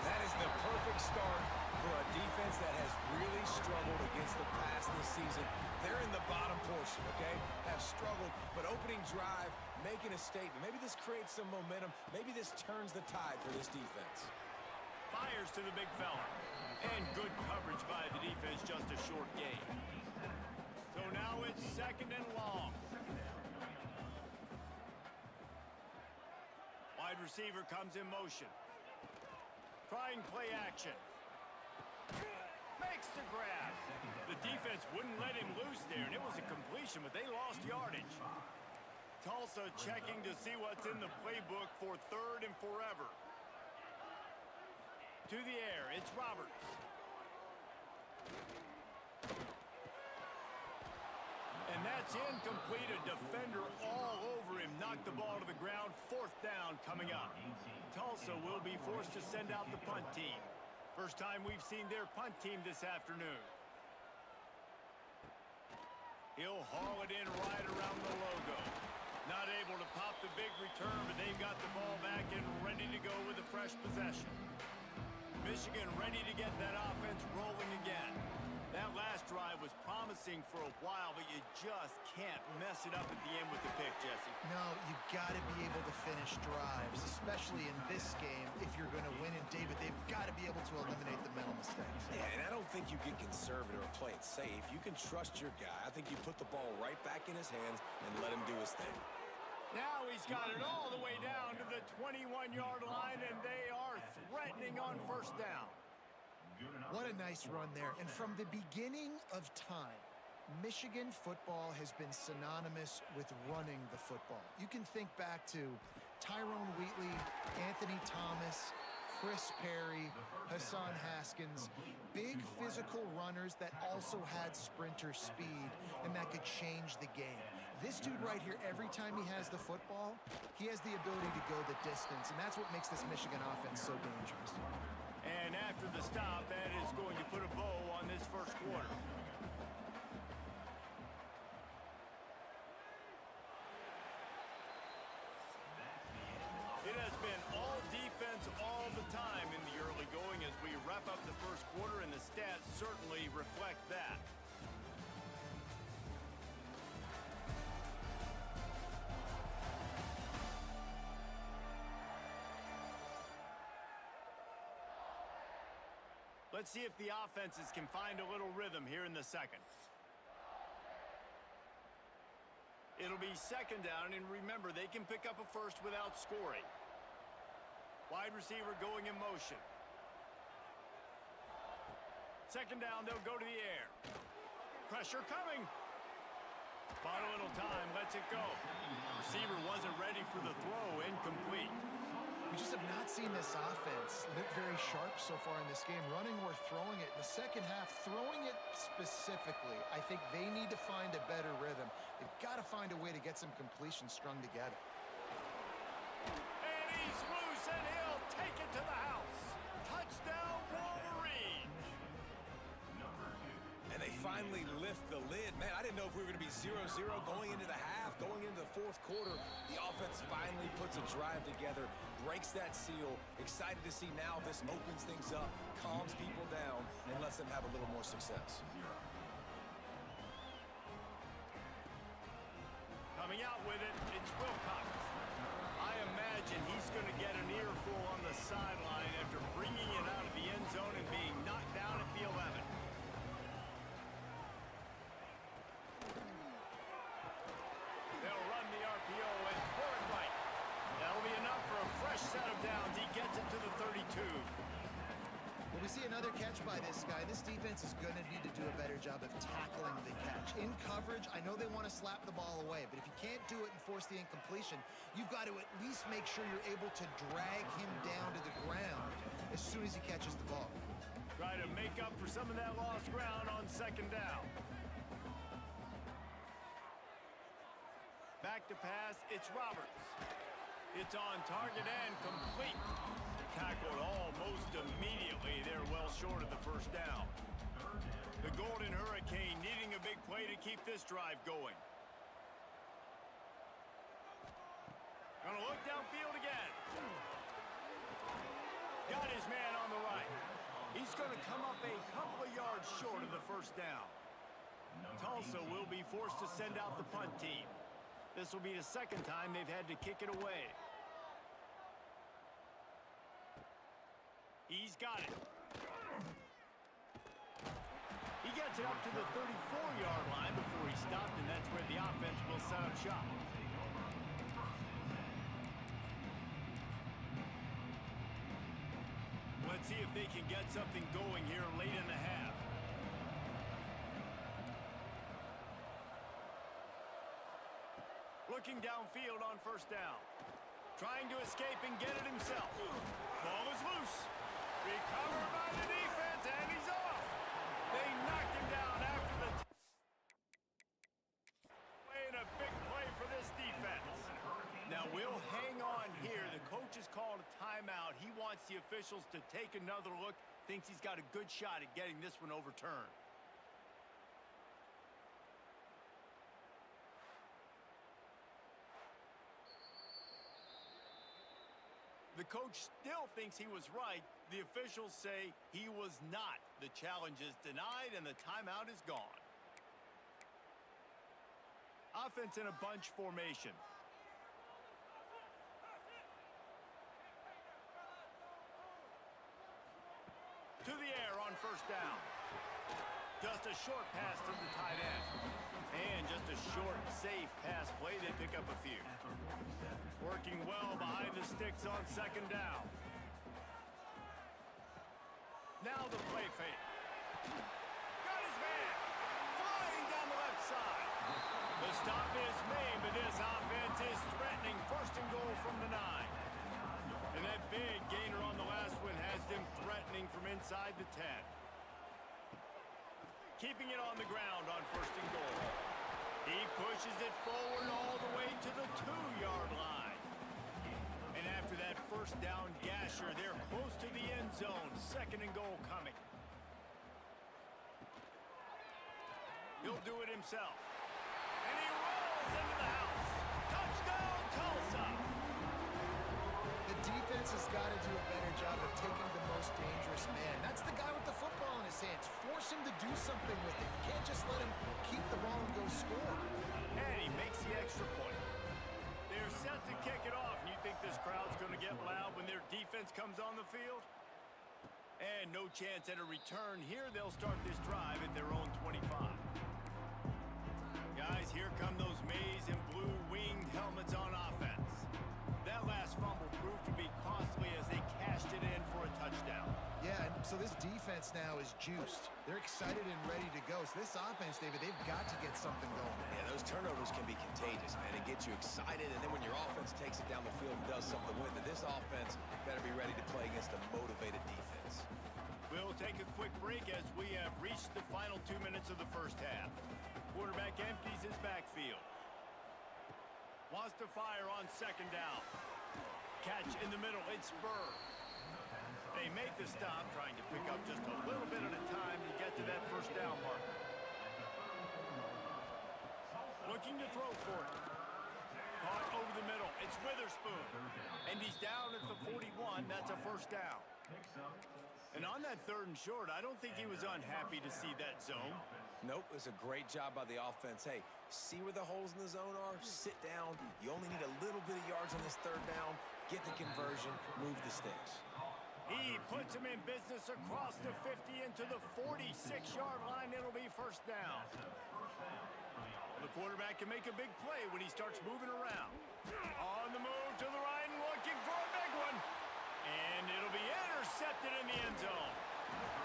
That is the perfect start for a defense that has really struggled against the pass this season. They're in the bottom portion, okay? Have struggled, but opening drive, making a statement. Maybe this creates some momentum. Maybe this turns the tide for this defense. Fires to the big fella. And good coverage by the defense, just a short gain. So now it's second and long. Wide receiver comes in motion. Trying play action. Makes the grab. The defense wouldn't let him loose there, and it was a completion, but they lost yardage. Tulsa checking to see what's in the playbook for third and forever. To the air, it's Roberts. It's incomplete. A defender all over him. Knocked the ball to the ground. 4th down coming up. Tulsa will be forced to send out the punt team. First time we've seen their punt team this afternoon. He'll haul it in right around the logo. Not able to pop the big return, but they've got the ball back and ready to go with a fresh possession. Michigan ready to get that offense rolling again. That last drive was promising for a while, but you just can't mess it up at the end with the pick, Jesse. No, you got to be able to finish drives, especially in this game. If you're going to win it, David, they've got to be able to eliminate the mental mistakes. Yeah, and I don't think you get conservative or play it safe. You can trust your guy. I think you put the ball right back in his hands and let him do his thing. Now he's got it all the way down to the 21-yard line, and they are threatening on 1st down. What a nice run there. And from the beginning of time, Michigan football has been synonymous with running the football. You can think back to Tyrone Wheatley, Anthony Thomas, Chris Perry, Hassan Haskins, big physical runners that also had sprinter speed and that could change the game. This dude right here, every time he has the football, he has the ability to go the distance, and that's what makes this Michigan offense so dangerous. And after the stop, that is going to put a bow on this 1st quarter. It has been all defense all the time in the early going as we wrap up the 1st quarter, and the stats certainly reflect that. Let's see if the offenses can find a little rhythm here in the 2nd. It'll be 2nd down, and remember, they can pick up a first without scoring. Wide receiver going in motion. 2nd down, they'll go to the air. Pressure coming. Bought a little time, lets it go. Receiver wasn't ready for the throw, incomplete. We just have not seen this offense look very sharp so far in this game, running or throwing it. In the 2nd half, throwing it specifically, I think they need to find a better rhythm. They've got to find a way to get some completions strung together. And he's loose, and he'll take it to the house. Touchdown, Wolverines. And they finally lift the lid. Man, I didn't know if we were going to be 0-0 going into the half, going into the 4th quarter. The offense finally puts a drive together, breaks that seal. Excited to see now this opens things up, calms people down, and lets them have a little more success. Coming out with it, it's Wilcox. I imagine he's going to get an earful on the sideline after bringing it out of the end zone and being knocked down at the 11. They'll run the RPO and throw it right. That'll be enough for a fresh set of downs. He gets it to the 32. Well, we see another catch by this guy. This defense is going to need to do a better job of tackling the catch. In coverage, I know they want to slap the ball away, but if you can't do it and force the incompletion, you've got to at least make sure you're able to drag him down to the ground as soon as he catches the ball. Try to make up for some of that lost ground on 2nd down. Back to pass, it's Roberts. It's on target and complete. Tackled almost immediately. They're well short of the 1st down. The Golden Hurricane needing a big play to keep this drive going. Gonna look downfield again. Got his man on the right. He's gonna come up a couple of yards short of the 1st down. Tulsa will be forced to send out the punt team. This will be the 2nd time they've had to kick it away. He's got it. He gets it up to the 34-yard line before he stopped, and that's where the offense will set up shop. Let's see if they can get something going here late in the half. Looking downfield on 1st down. Trying to escape and get it himself. Ball is loose. Recovered by the defense, and he's off. They knocked him down after the... We'll hang on here. The coach has called a timeout. He wants the officials to take another look. Thinks he's got a good shot at getting this one overturned. The coach still thinks he was right. The officials say he was not. The challenge is denied and the timeout is gone. Offense in a bunch formation. To the air on first down. Just a short pass to the tight end. And just a short, safe pass play. They pick up a few. Working well behind the sticks on second down. Now the play fake. Got his man. Flying down the left side. The stop is made, but this offense is threatening. First and goal from the 9. And that big gainer on the last one has them threatening from inside the 10. Keeping it on the ground on first and goal. He pushes it forward all the way to the 2-yard line. And after that first down gasher, they're close to the end zone. Second and goal coming. He'll do it himself. And he rolls into the house. Touchdown, Tulsa! The defense has got to do a better job of taking the most dangerous man. That's the guy with the football in his hands. Force him to do something with it. You can't just let him keep the ball and go score. And he makes the extra point. They're set to kick it off. And you think this crowd's going to get loud when their defense comes on the field? And no chance at a return here. They'll start this drive at their own 25. Guys, here come those maize and blue winged helmets on offense. That last fumble proved to be costly as they cashed it in for a touchdown. Yeah, and so this defense now is juiced. They're excited and ready to go. So this offense, David, they've got to get something going. Yeah, those turnovers can be contagious, man. It gets you excited, and then when your offense takes it down the field and does something with it, this offense better be ready to play against a motivated defense. We'll take a quick break as we have reached the final 2 minutes of the first half. Quarterback empties his backfield. Wants to fire on second down. Catch in the middle. It's Spur. They make the stop, trying to pick up just a little bit at a time to get to that first down marker. Looking to throw for it. Caught over the middle. It's Witherspoon. And he's down at the 41. That's a first down. And on that third and short, I don't think he was unhappy to see that zone. Nope, it was a great job by the offense. Hey, see where the holes in the zone are? Sit down. You only need a little bit of yards on this third down. Get the conversion. Move the sticks. He puts him in business across the 50 into the 46-yard line. It'll be first down. The quarterback can make a big play when he starts moving around. On the move to the right and looking for a big one. And it'll be intercepted in the end zone.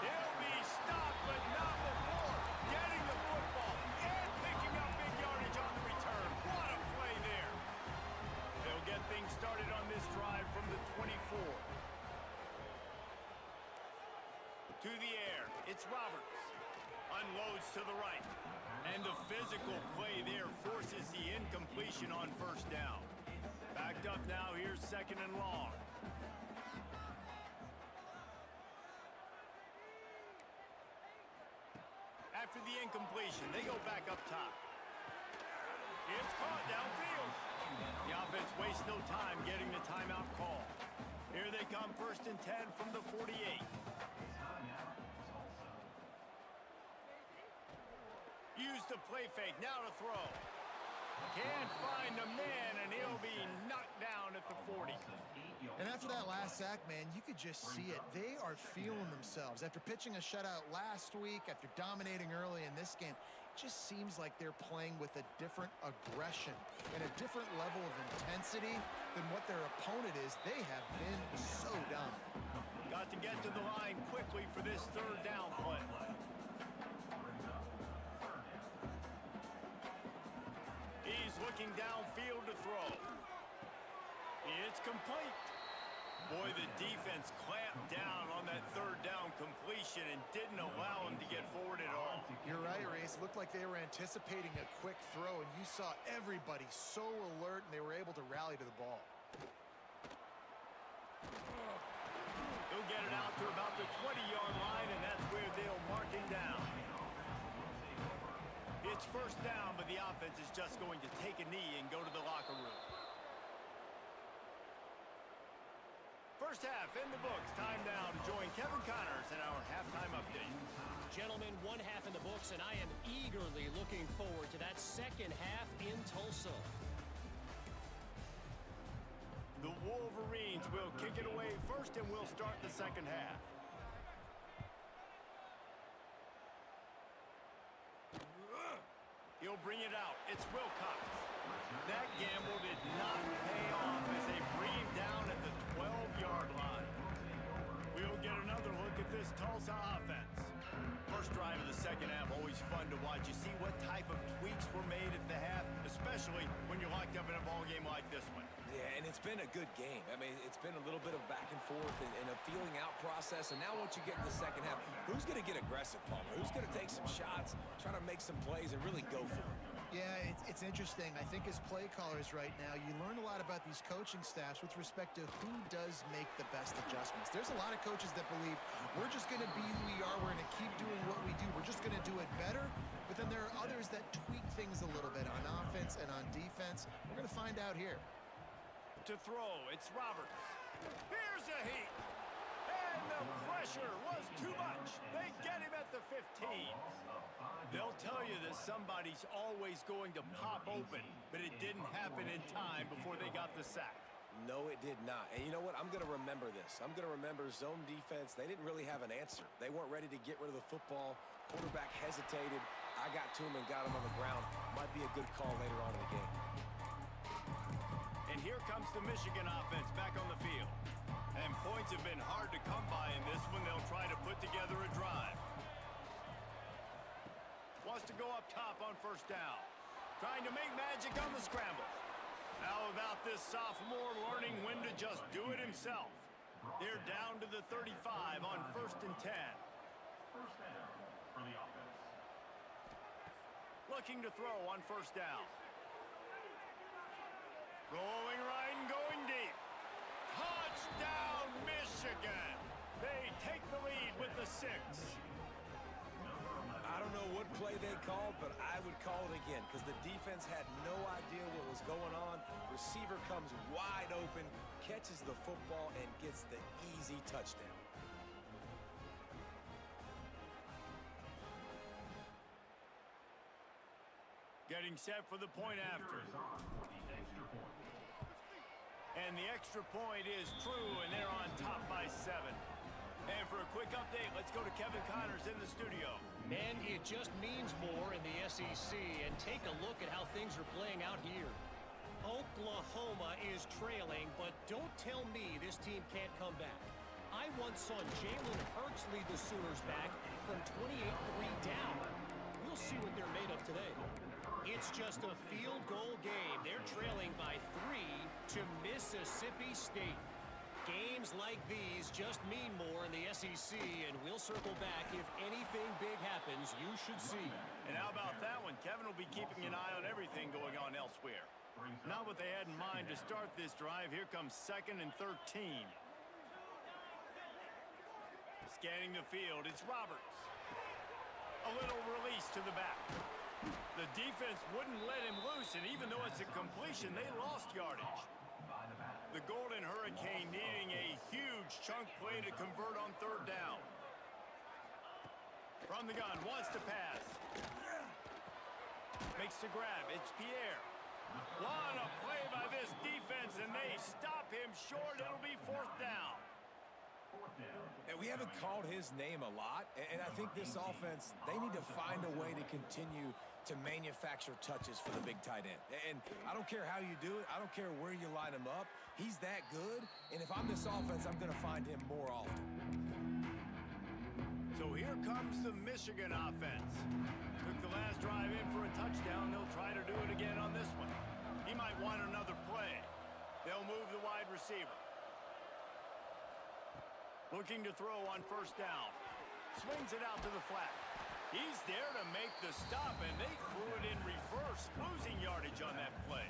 He'll be stopped, but not before getting the football and picking up big yardage on the return. What a play there. They'll get things started on this drive from the 24. To the air, it's Roberts. Unloads to the right. And the physical play there forces the incompletion on first down. Backed up now, here's second and long. After the incompletion, they go back up top. It's caught downfield. The offense wastes no time getting the timeout call. Here they come, first and 10 from the 48. Use the play fake, now to throw. Can't find a man, and he'll be knocked down at the 40. And after that last sack, man, you could just see it. They are feeling themselves. After pitching a shutout last week, after dominating early in this game, it just seems like they're playing with a different aggression and a different level of intensity than what their opponent is. They have been so dominant. Got to get to the line quickly for this third down play. He's looking downfield to throw. It's complete. Boy, the defense clamped down on that third down completion and didn't allow him to get forward at all. You're right, Reese. It looked like they were anticipating a quick throw, and you saw everybody so alert, and they were able to rally to the ball. He'll get it out to about the 20-yard line, and that's where they'll mark him down. It's first down, but the offense is just going to take a knee and go to the locker room. First half in the books. Time now to join Kevin Connors in our halftime update. Gentlemen, one half in the books, and I am eagerly looking forward to that second half in Tulsa. The Wolverines will kick it away first, and we'll start the second half. He'll bring it out. It's Wilcox. That gamble did not pay off as they bring him down at the 12-yard line. We'll get another look at this Tulsa offense. First drive of the second half, always fun to watch. You see what type of tweaks were made at the half, especially when you're locked up in a ball game like this one. Yeah, and it's been a good game. I mean, it's been a little bit of back and forth and a feeling out process. And now once you get in the second half, who's going to get aggressive, Palmer? Who's going to take some shots, try to make some plays, and really go for it? Yeah, it's interesting. I think as play callers right now, you learn a lot about these coaching staffs with respect to who does make the best adjustments. There's a lot of coaches that believe we're just going to be who we are. We're going to keep doing what we do. We're just going to do it better. But then there are others that tweak things a little bit on offense and on defense. We're going to find out here. To throw, it's Roberts. Here's a heat. And the pressure was too much. They get him at the 15. They'll tell you that somebody's always going to pop open, but it didn't happen in time before they got the sack. No, it did not. And you know what? I'm going to remember this. I'm going to remember zone defense. They didn't really have an answer. They weren't ready to get rid of the football. Quarterback hesitated. I got to him and got him on the ground. Might be a good call later on in the game. And here comes the Michigan offense back on the field. And points have been hard to come by in this one. They'll try to put together a drive. Wants to go up top on first down. Trying to make magic on the scramble. How about this sophomore learning when to just do it himself? They're down to the 35 on first and 10. First down for the offense. Looking to throw on first down. Rolling right and going deep. Touchdown, Michigan! They take the lead with the 6. I don't know what play they called, but I would call it again because the defense had no idea what was going on. Receiver comes wide open, catches the football, and gets the easy touchdown. Getting set for the point after. And the extra point is true, and they're on top by 7. And for a quick update, let's go to Kevin Connors in the studio. And it just means more in the SEC. And take a look at how things are playing out here. Oklahoma is trailing, but don't tell me this team can't come back. I once saw Jalen Hurts lead the Sooners back from 28-3 down. We'll see what they're made of today. It's just a field goal game. They're trailing by 3 to Mississippi State. Games like these just mean more in the SEC, and we'll circle back if anything big happens. You should see. And how about that one? Kevin will be keeping an eye on everything going on elsewhere. Not what they had in mind to start this drive. Here comes 2nd and 13. Scanning the field, it's Roberts. A little release to the back. The defense wouldn't let him loose, and even though it's a completion, they lost yardage. The Golden Hurricane needing a huge chunk play to convert on third down. From the gun, wants to pass. Makes the grab, it's Pierre. What a play by this defense, and they stop him short. It'll be 4th down. And we haven't called his name a lot, and I think this offense, they need to find a way to continue to manufacture touches for the big tight end. And I don't care how you do it. I don't care where you line him up. He's that good, and if I'm this offense, I'm going to find him more often. So here comes the Michigan offense. Took the last drive in for a touchdown. They'll try to do it again on this one. He might want another play. They'll move the wide receiver. Looking to throw on first down. Swings it out to the flat. He's there to make the stop, and they threw it in reverse, losing yardage on that play.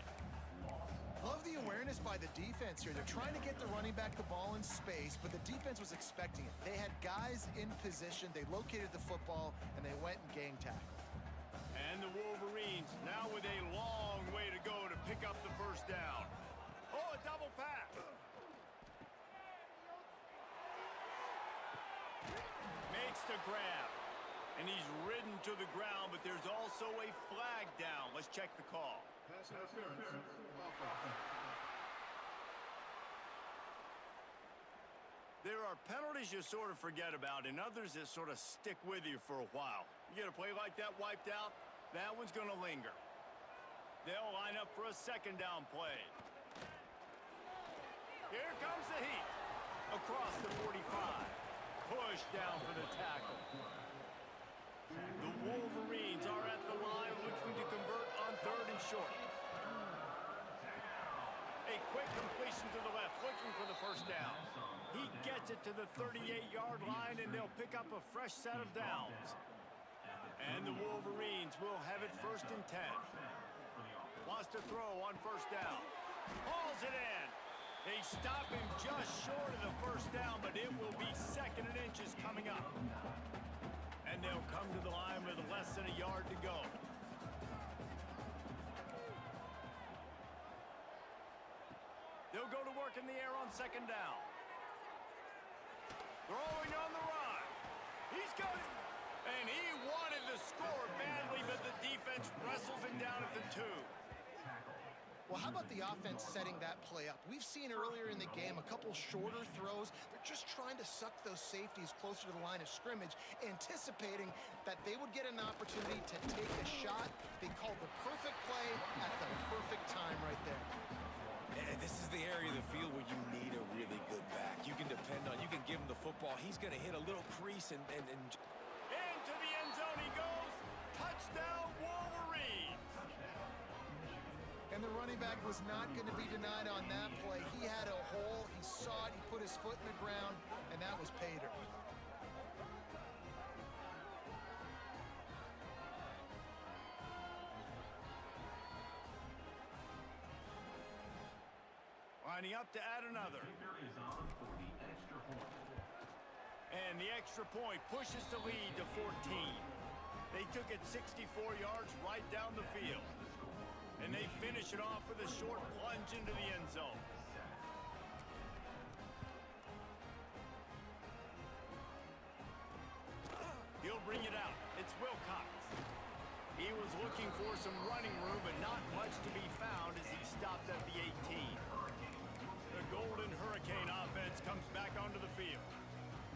Love the awareness by the defense here. They're trying to get the running back the ball in space, but the defense was expecting it. They had guys in position. They located the football, and they went and gang tackled. And the Wolverines now with a long way to go to pick up the first down. Oh, a double pass. Makes the grab. And he's ridden to the ground, but there's also a flag down. Let's check the call. Pass interference. There are penalties you sort of forget about and others that sort of stick with you for a while. You get a play like that wiped out, that one's going to linger. They'll line up for a second down play. Here comes the heat. Across the 45. Push down for the tackle. The Wolverines are at the line looking to convert on third and short. A quick completion to the left, looking for the first down. He gets it to the 38-yard line, and they'll pick up a fresh set of downs. And the Wolverines will have it first and 10. Wants to throw on first down. Hauls it in. They stop him just short of the first down, but it will be second and inches coming up. And they'll come to the line with less than a yard to go. They'll go to work in the air on second down. Throwing on the run. He's got it. And he wanted the score badly, but the defense wrestles him down at the 2. Well, how about the offense setting that play up? We've seen earlier in the game a couple shorter throws. They're just trying to suck those safeties closer to the line of scrimmage, anticipating that they would get an opportunity to take a shot. They called the perfect play at the perfect time right there. And this is the area of the field where you need a really good back. You can depend on, you can give him the football. He's going to hit a little crease and Into the end zone he goes. Touchdown, Wolverines. And the running back was not going to be denied on that play. He had a hole. He saw it. He put his foot in the ground, and that was pay dirt. Lining up to add another. Is on for the extra point. And the extra point pushes the lead to 14. They took it 64 yards right down the field. And they finish it off with a short plunge into the end zone. He'll bring it out. It's Wilcox. He was looking for some running room, but not much to be found as he stopped at the 18. The Golden Hurricane offense comes back onto the field.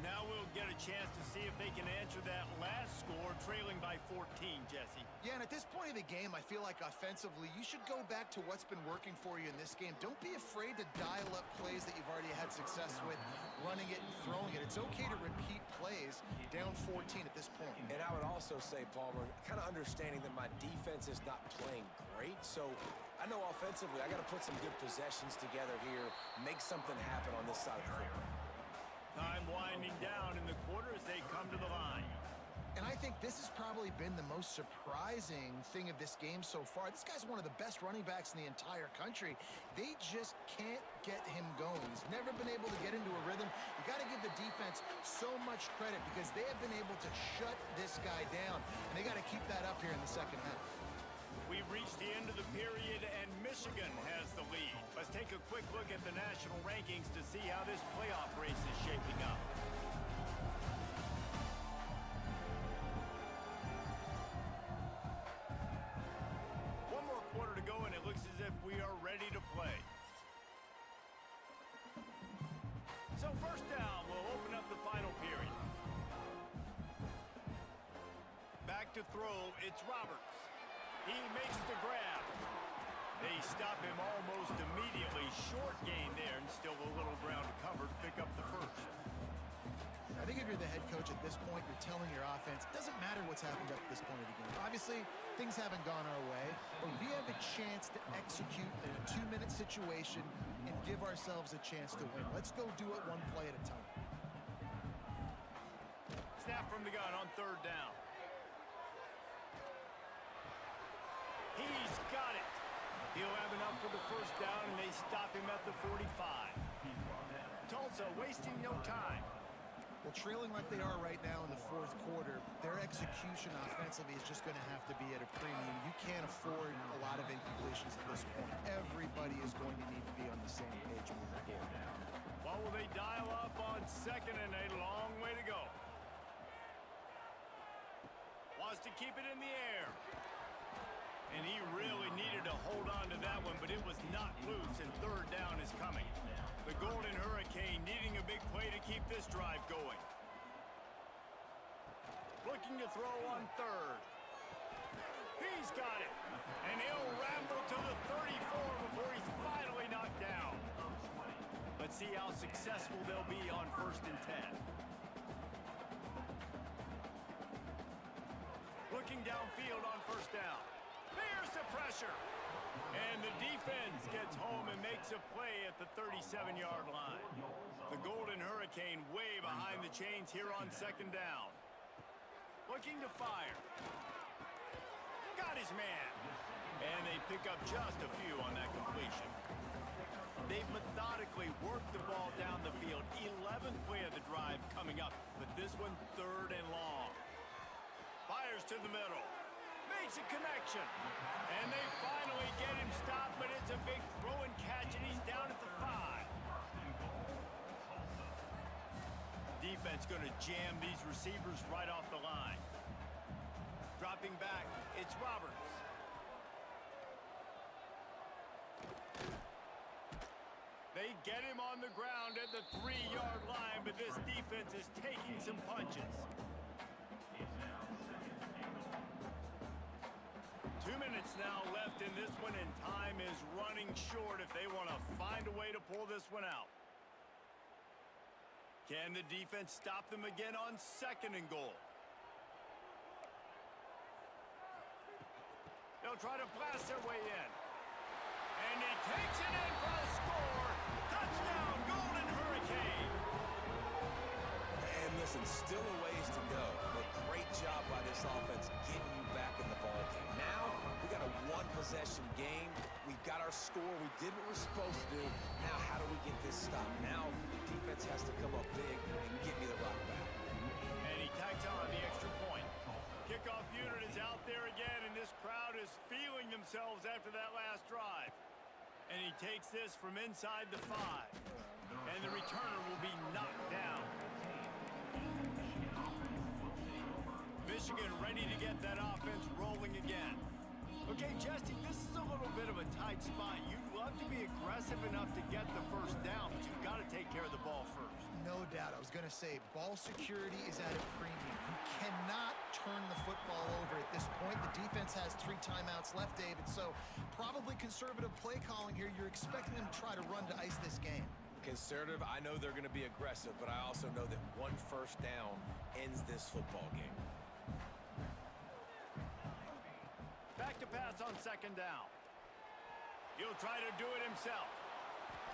Now we'll get a chance to see if they can answer that last score, trailing by 14, Jesse. Yeah, and at this point of the game, I feel like offensively, you should go back to what's been working for you in this game. Don't be afraid to dial up plays that you've already had success with, running it and throwing it. It's okay to repeat plays down 14 at this point. And I would also say, Palmer, kind of understanding that my defense is not playing great, so I know offensively I got to put some good possessions together here, make something happen on this side of the field. Time winding down in the quarter as they come to the line. And I think this has probably been the most surprising thing of this game so far. This guy's one of the best running backs in the entire country. They just can't get him going. He's never been able to get into a rhythm. You got to give the defense so much credit because they have been able to shut this guy down. And they got to keep that up here in the second half. We've reached the end of the period, and Michigan has the lead. Let's take a quick look at the national rankings to see how this playoff race is shaping up. One more quarter to go, and it looks as if we are ready to play. So first down, we'll open up the final period. Back to throw, it's Roberts. He makes the grab. They stop him almost immediately. Short gain there, and still a little ground to cover to pick up the first. I think if you're the head coach at this point, you're telling your offense, it doesn't matter what's happened up to this point of the game. Obviously, things haven't gone our way, but we have a chance to execute in a 2-minute situation and give ourselves a chance to win. Let's go do it one play at a time. snap from the gun on 3rd down. He's got it. He'll have enough for the 1st down, and they stop him at the 45. Tulsa wasting no time. Well, trailing like they are right now in the 4th quarter, their execution offensively is just going to have to be at a premium. You can't afford a lot of incompletions at this point. Everybody is going to need to be on the same page moving forward. What will they dial up on 2nd and a long way to go? Wants to keep it in the air. And he really needed to hold on to that one, but it was not loose, and 3rd down is coming. The Golden Hurricane needing a big play to keep this drive going. Looking to throw on 3rd. He's got it. And he'll ramble to the 34 before he's finally knocked down. Let's see how successful they'll be on 1st and 10. Looking downfield on 1st down. There's the pressure. And the defense gets home and makes a play at the 37-yard line. The Golden Hurricane way behind the chains here on 2nd down. Looking to fire. Got his man. And they pick up just a few on that completion. They've methodically worked the ball down the field. 11th play of the drive coming up, but this one 3rd and long. Fires to the middle. Makes a connection. And they finally get him stopped, but it's a big throw and catch, and he's down at the 5. Defense going to jam these receivers right off the line. Dropping back, it's Roberts. They get him on the ground at the 3-yard line, but this defense is taking some punches. 2 minutes now left in this one, and time is running short if they want to find a way to pull this one out. Can the defense stop them again on 2nd and goal? They'll try to blast their way in. And he takes it in for a score. Touchdown, Golden Hurricane. And listen, still a ways to go, but great job by this offense getting you back in the ballgame. Now, we got a 1-possession game. We've got our score. We did what we're supposed to do. Now, how do we get this stopped? Now, the defense has to come up big and get me the rock back. And he tacks on the extra point. Kickoff unit is out there again, and this crowd is feeling themselves after that last drive. And he takes this from inside the 5. And the returner will be knocked down. Michigan ready to get that offense rolling again. Okay, Jesse, this is a little bit of a tight spot. You'd love to be aggressive enough to get the 1st down, but you've got to take care of the ball first. No doubt. I was going to say, ball security is at a premium. You cannot turn the football over at this point. The defense has 3 timeouts left, David, so probably conservative play calling here. You're expecting them to try to run to ice this game. Conservative, I know they're going to be aggressive, but I also know that 1 1st down ends this football game. Back to pass on 2nd down. He'll try to do it himself.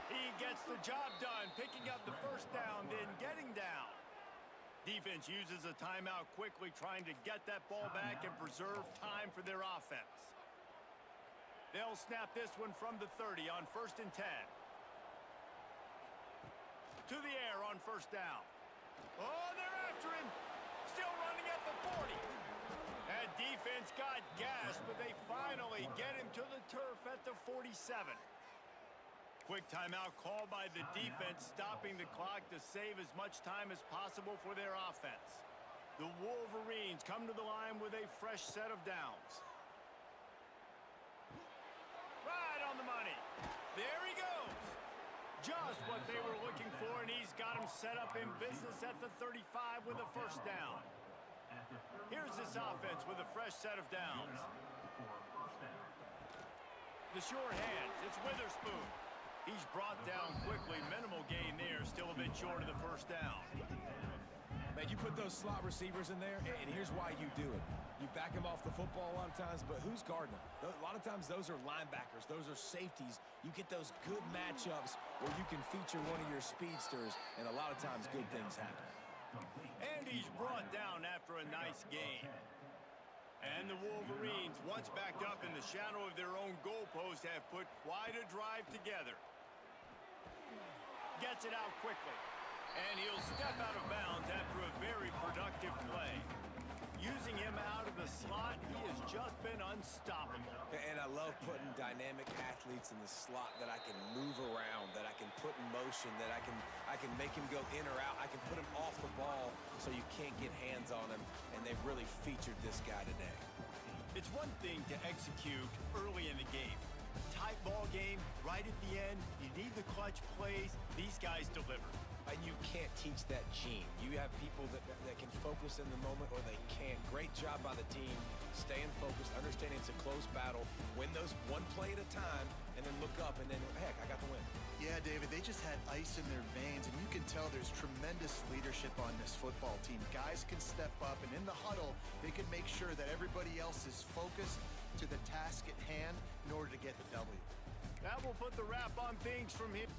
He gets the job done, picking up the 1st down, then getting down. Defense uses a timeout quickly, trying to get that ball back and preserve time for their offense. They'll snap this one from the 30 on 1st and 10. To the air on 1st down. Oh, they're after him. Still running at the 40. That defense got gas, but they finally get him to the turf at the 47. Quick timeout called by the defense, stopping the clock to save as much time as possible for their offense. The Wolverines come to the line with a fresh set of downs. Right on the money. There he goes. Just what they were looking for, and he's got him set up in business at the 35 with a 1st down. Here's this offense with a fresh set of downs. The sure hands, it's Witherspoon. He's brought down quickly. Minimal gain there, still a bit short of the 1st down. Man, you put those slot receivers in there, and here's why you do it. You back them off the football a lot of times, but who's guarding them? A lot of times those are linebackers. Those are safeties. You get those good matchups where you can feature one of your speedsters, and a lot of times good things happen. And he's brought down after a nice gain. And the Wolverines, once backed up in the shadow of their own goalpost, have put quite a drive together. Gets it out quickly. And he'll step out of bounds after a very productive play. Using him out of the slot, he has just been unstoppable. And I love putting dynamic athletes in the slot that I can move around, that I can put in motion, that I can make him go in or out. I can put him off the ball so you can't get hands on him, and they've really featured this guy today. It's one thing to execute early in the game. Tight ball game, right at the end, you need the clutch plays. These guys deliver. And you can't teach that gene. You have people that can focus in the moment or they can't. Great job by the team, staying focused, understanding it's a close battle, win those one play at a time, and then look up and then, heck, I got the win. Yeah, David, they just had ice in their veins, and you can tell there's tremendous leadership on this football team. Guys can step up, and in the huddle, they can make sure that everybody else is focused to the task at hand in order to get the W. That will put the wrap on things from here.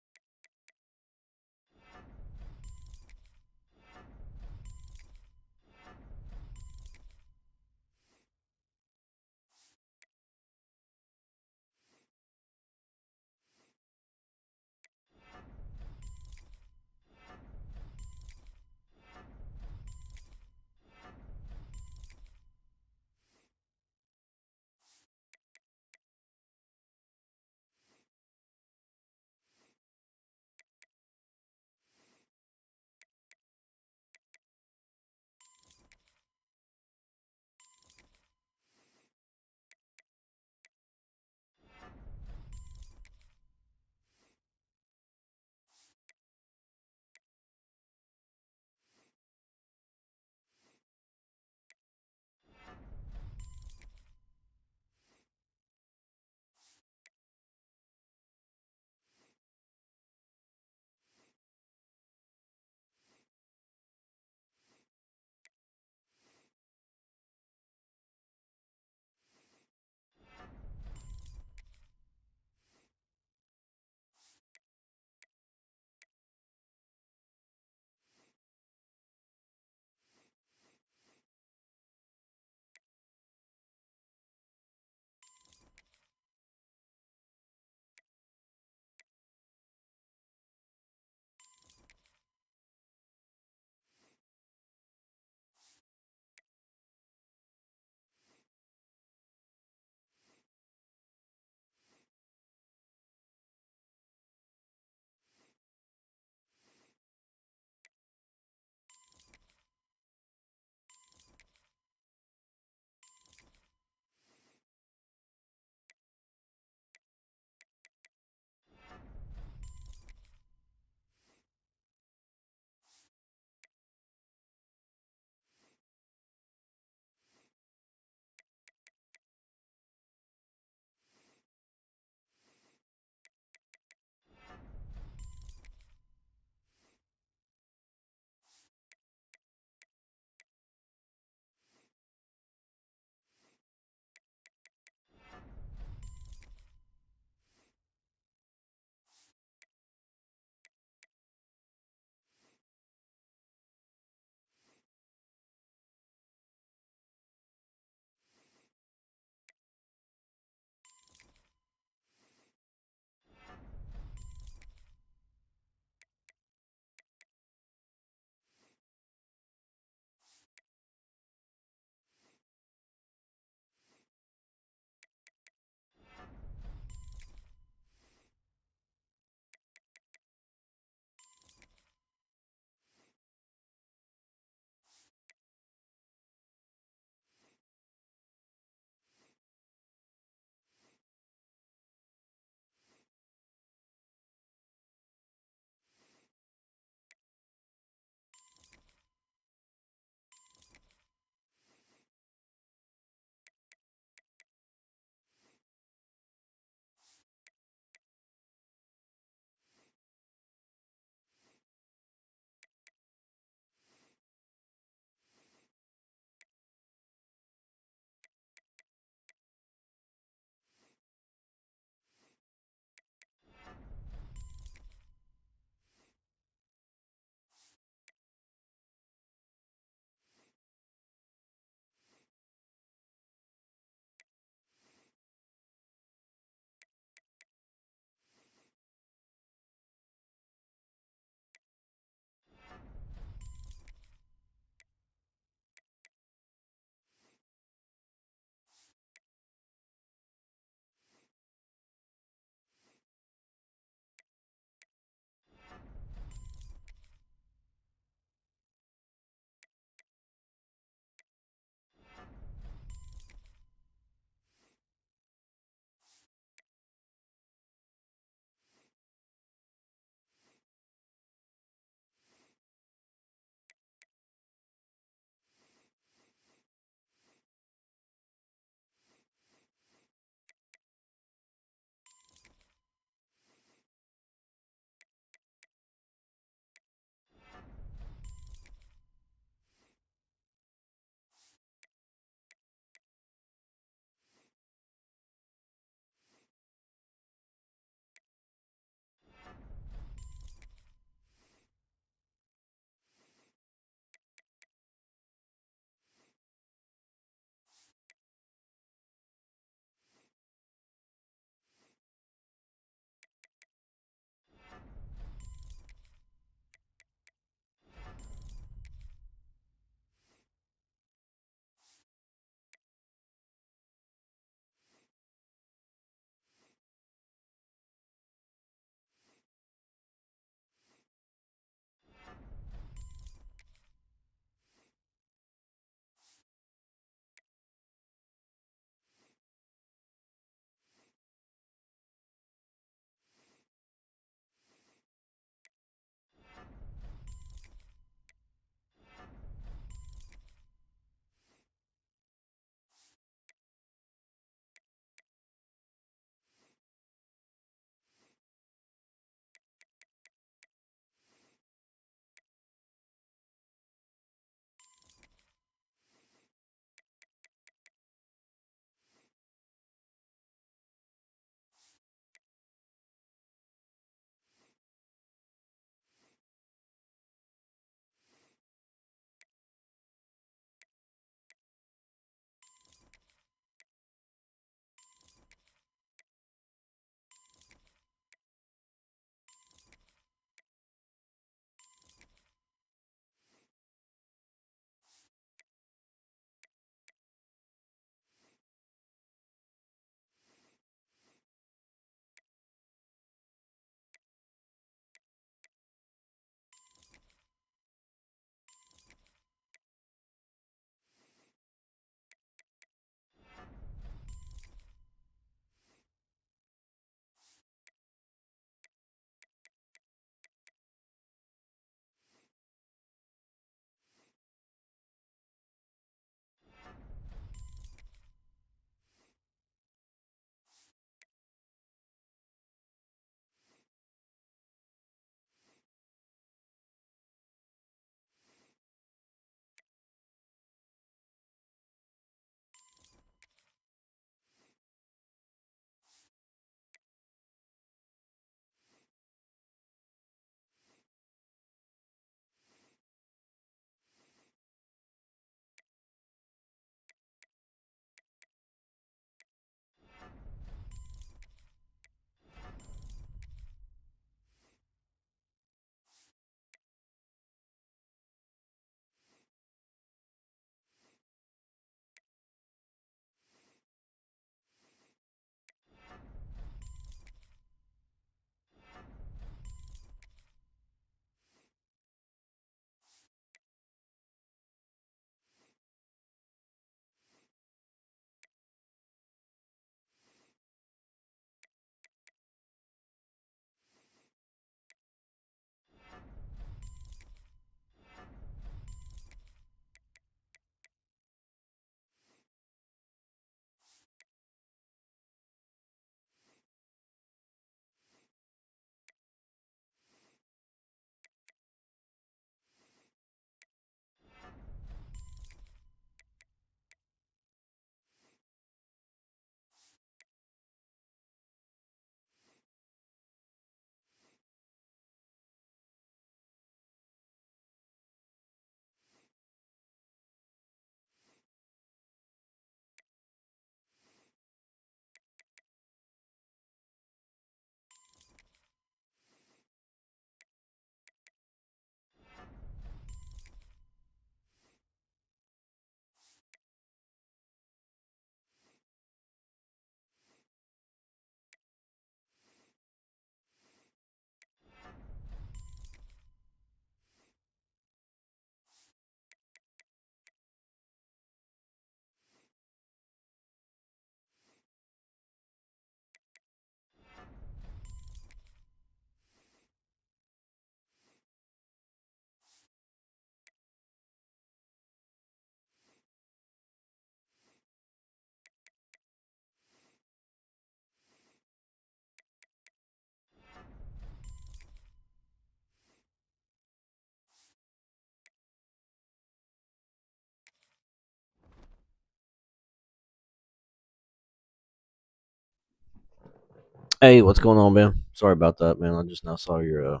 Hey, what's going on, man? Sorry about that, man. I just now saw your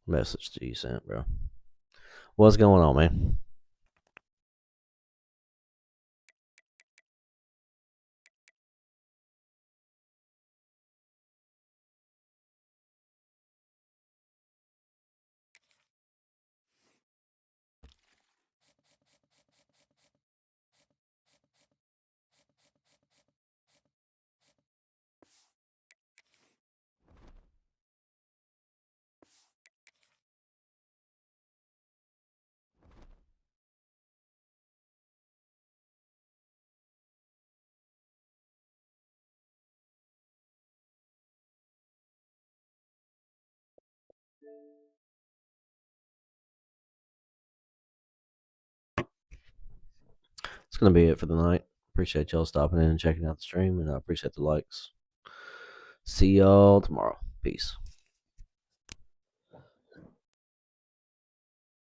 message that you sent, bro. What's going on, man? It's gonna be it for the night. Appreciate y'all stopping in and checking out the stream, and I appreciate the likes. See y'all tomorrow. Peace.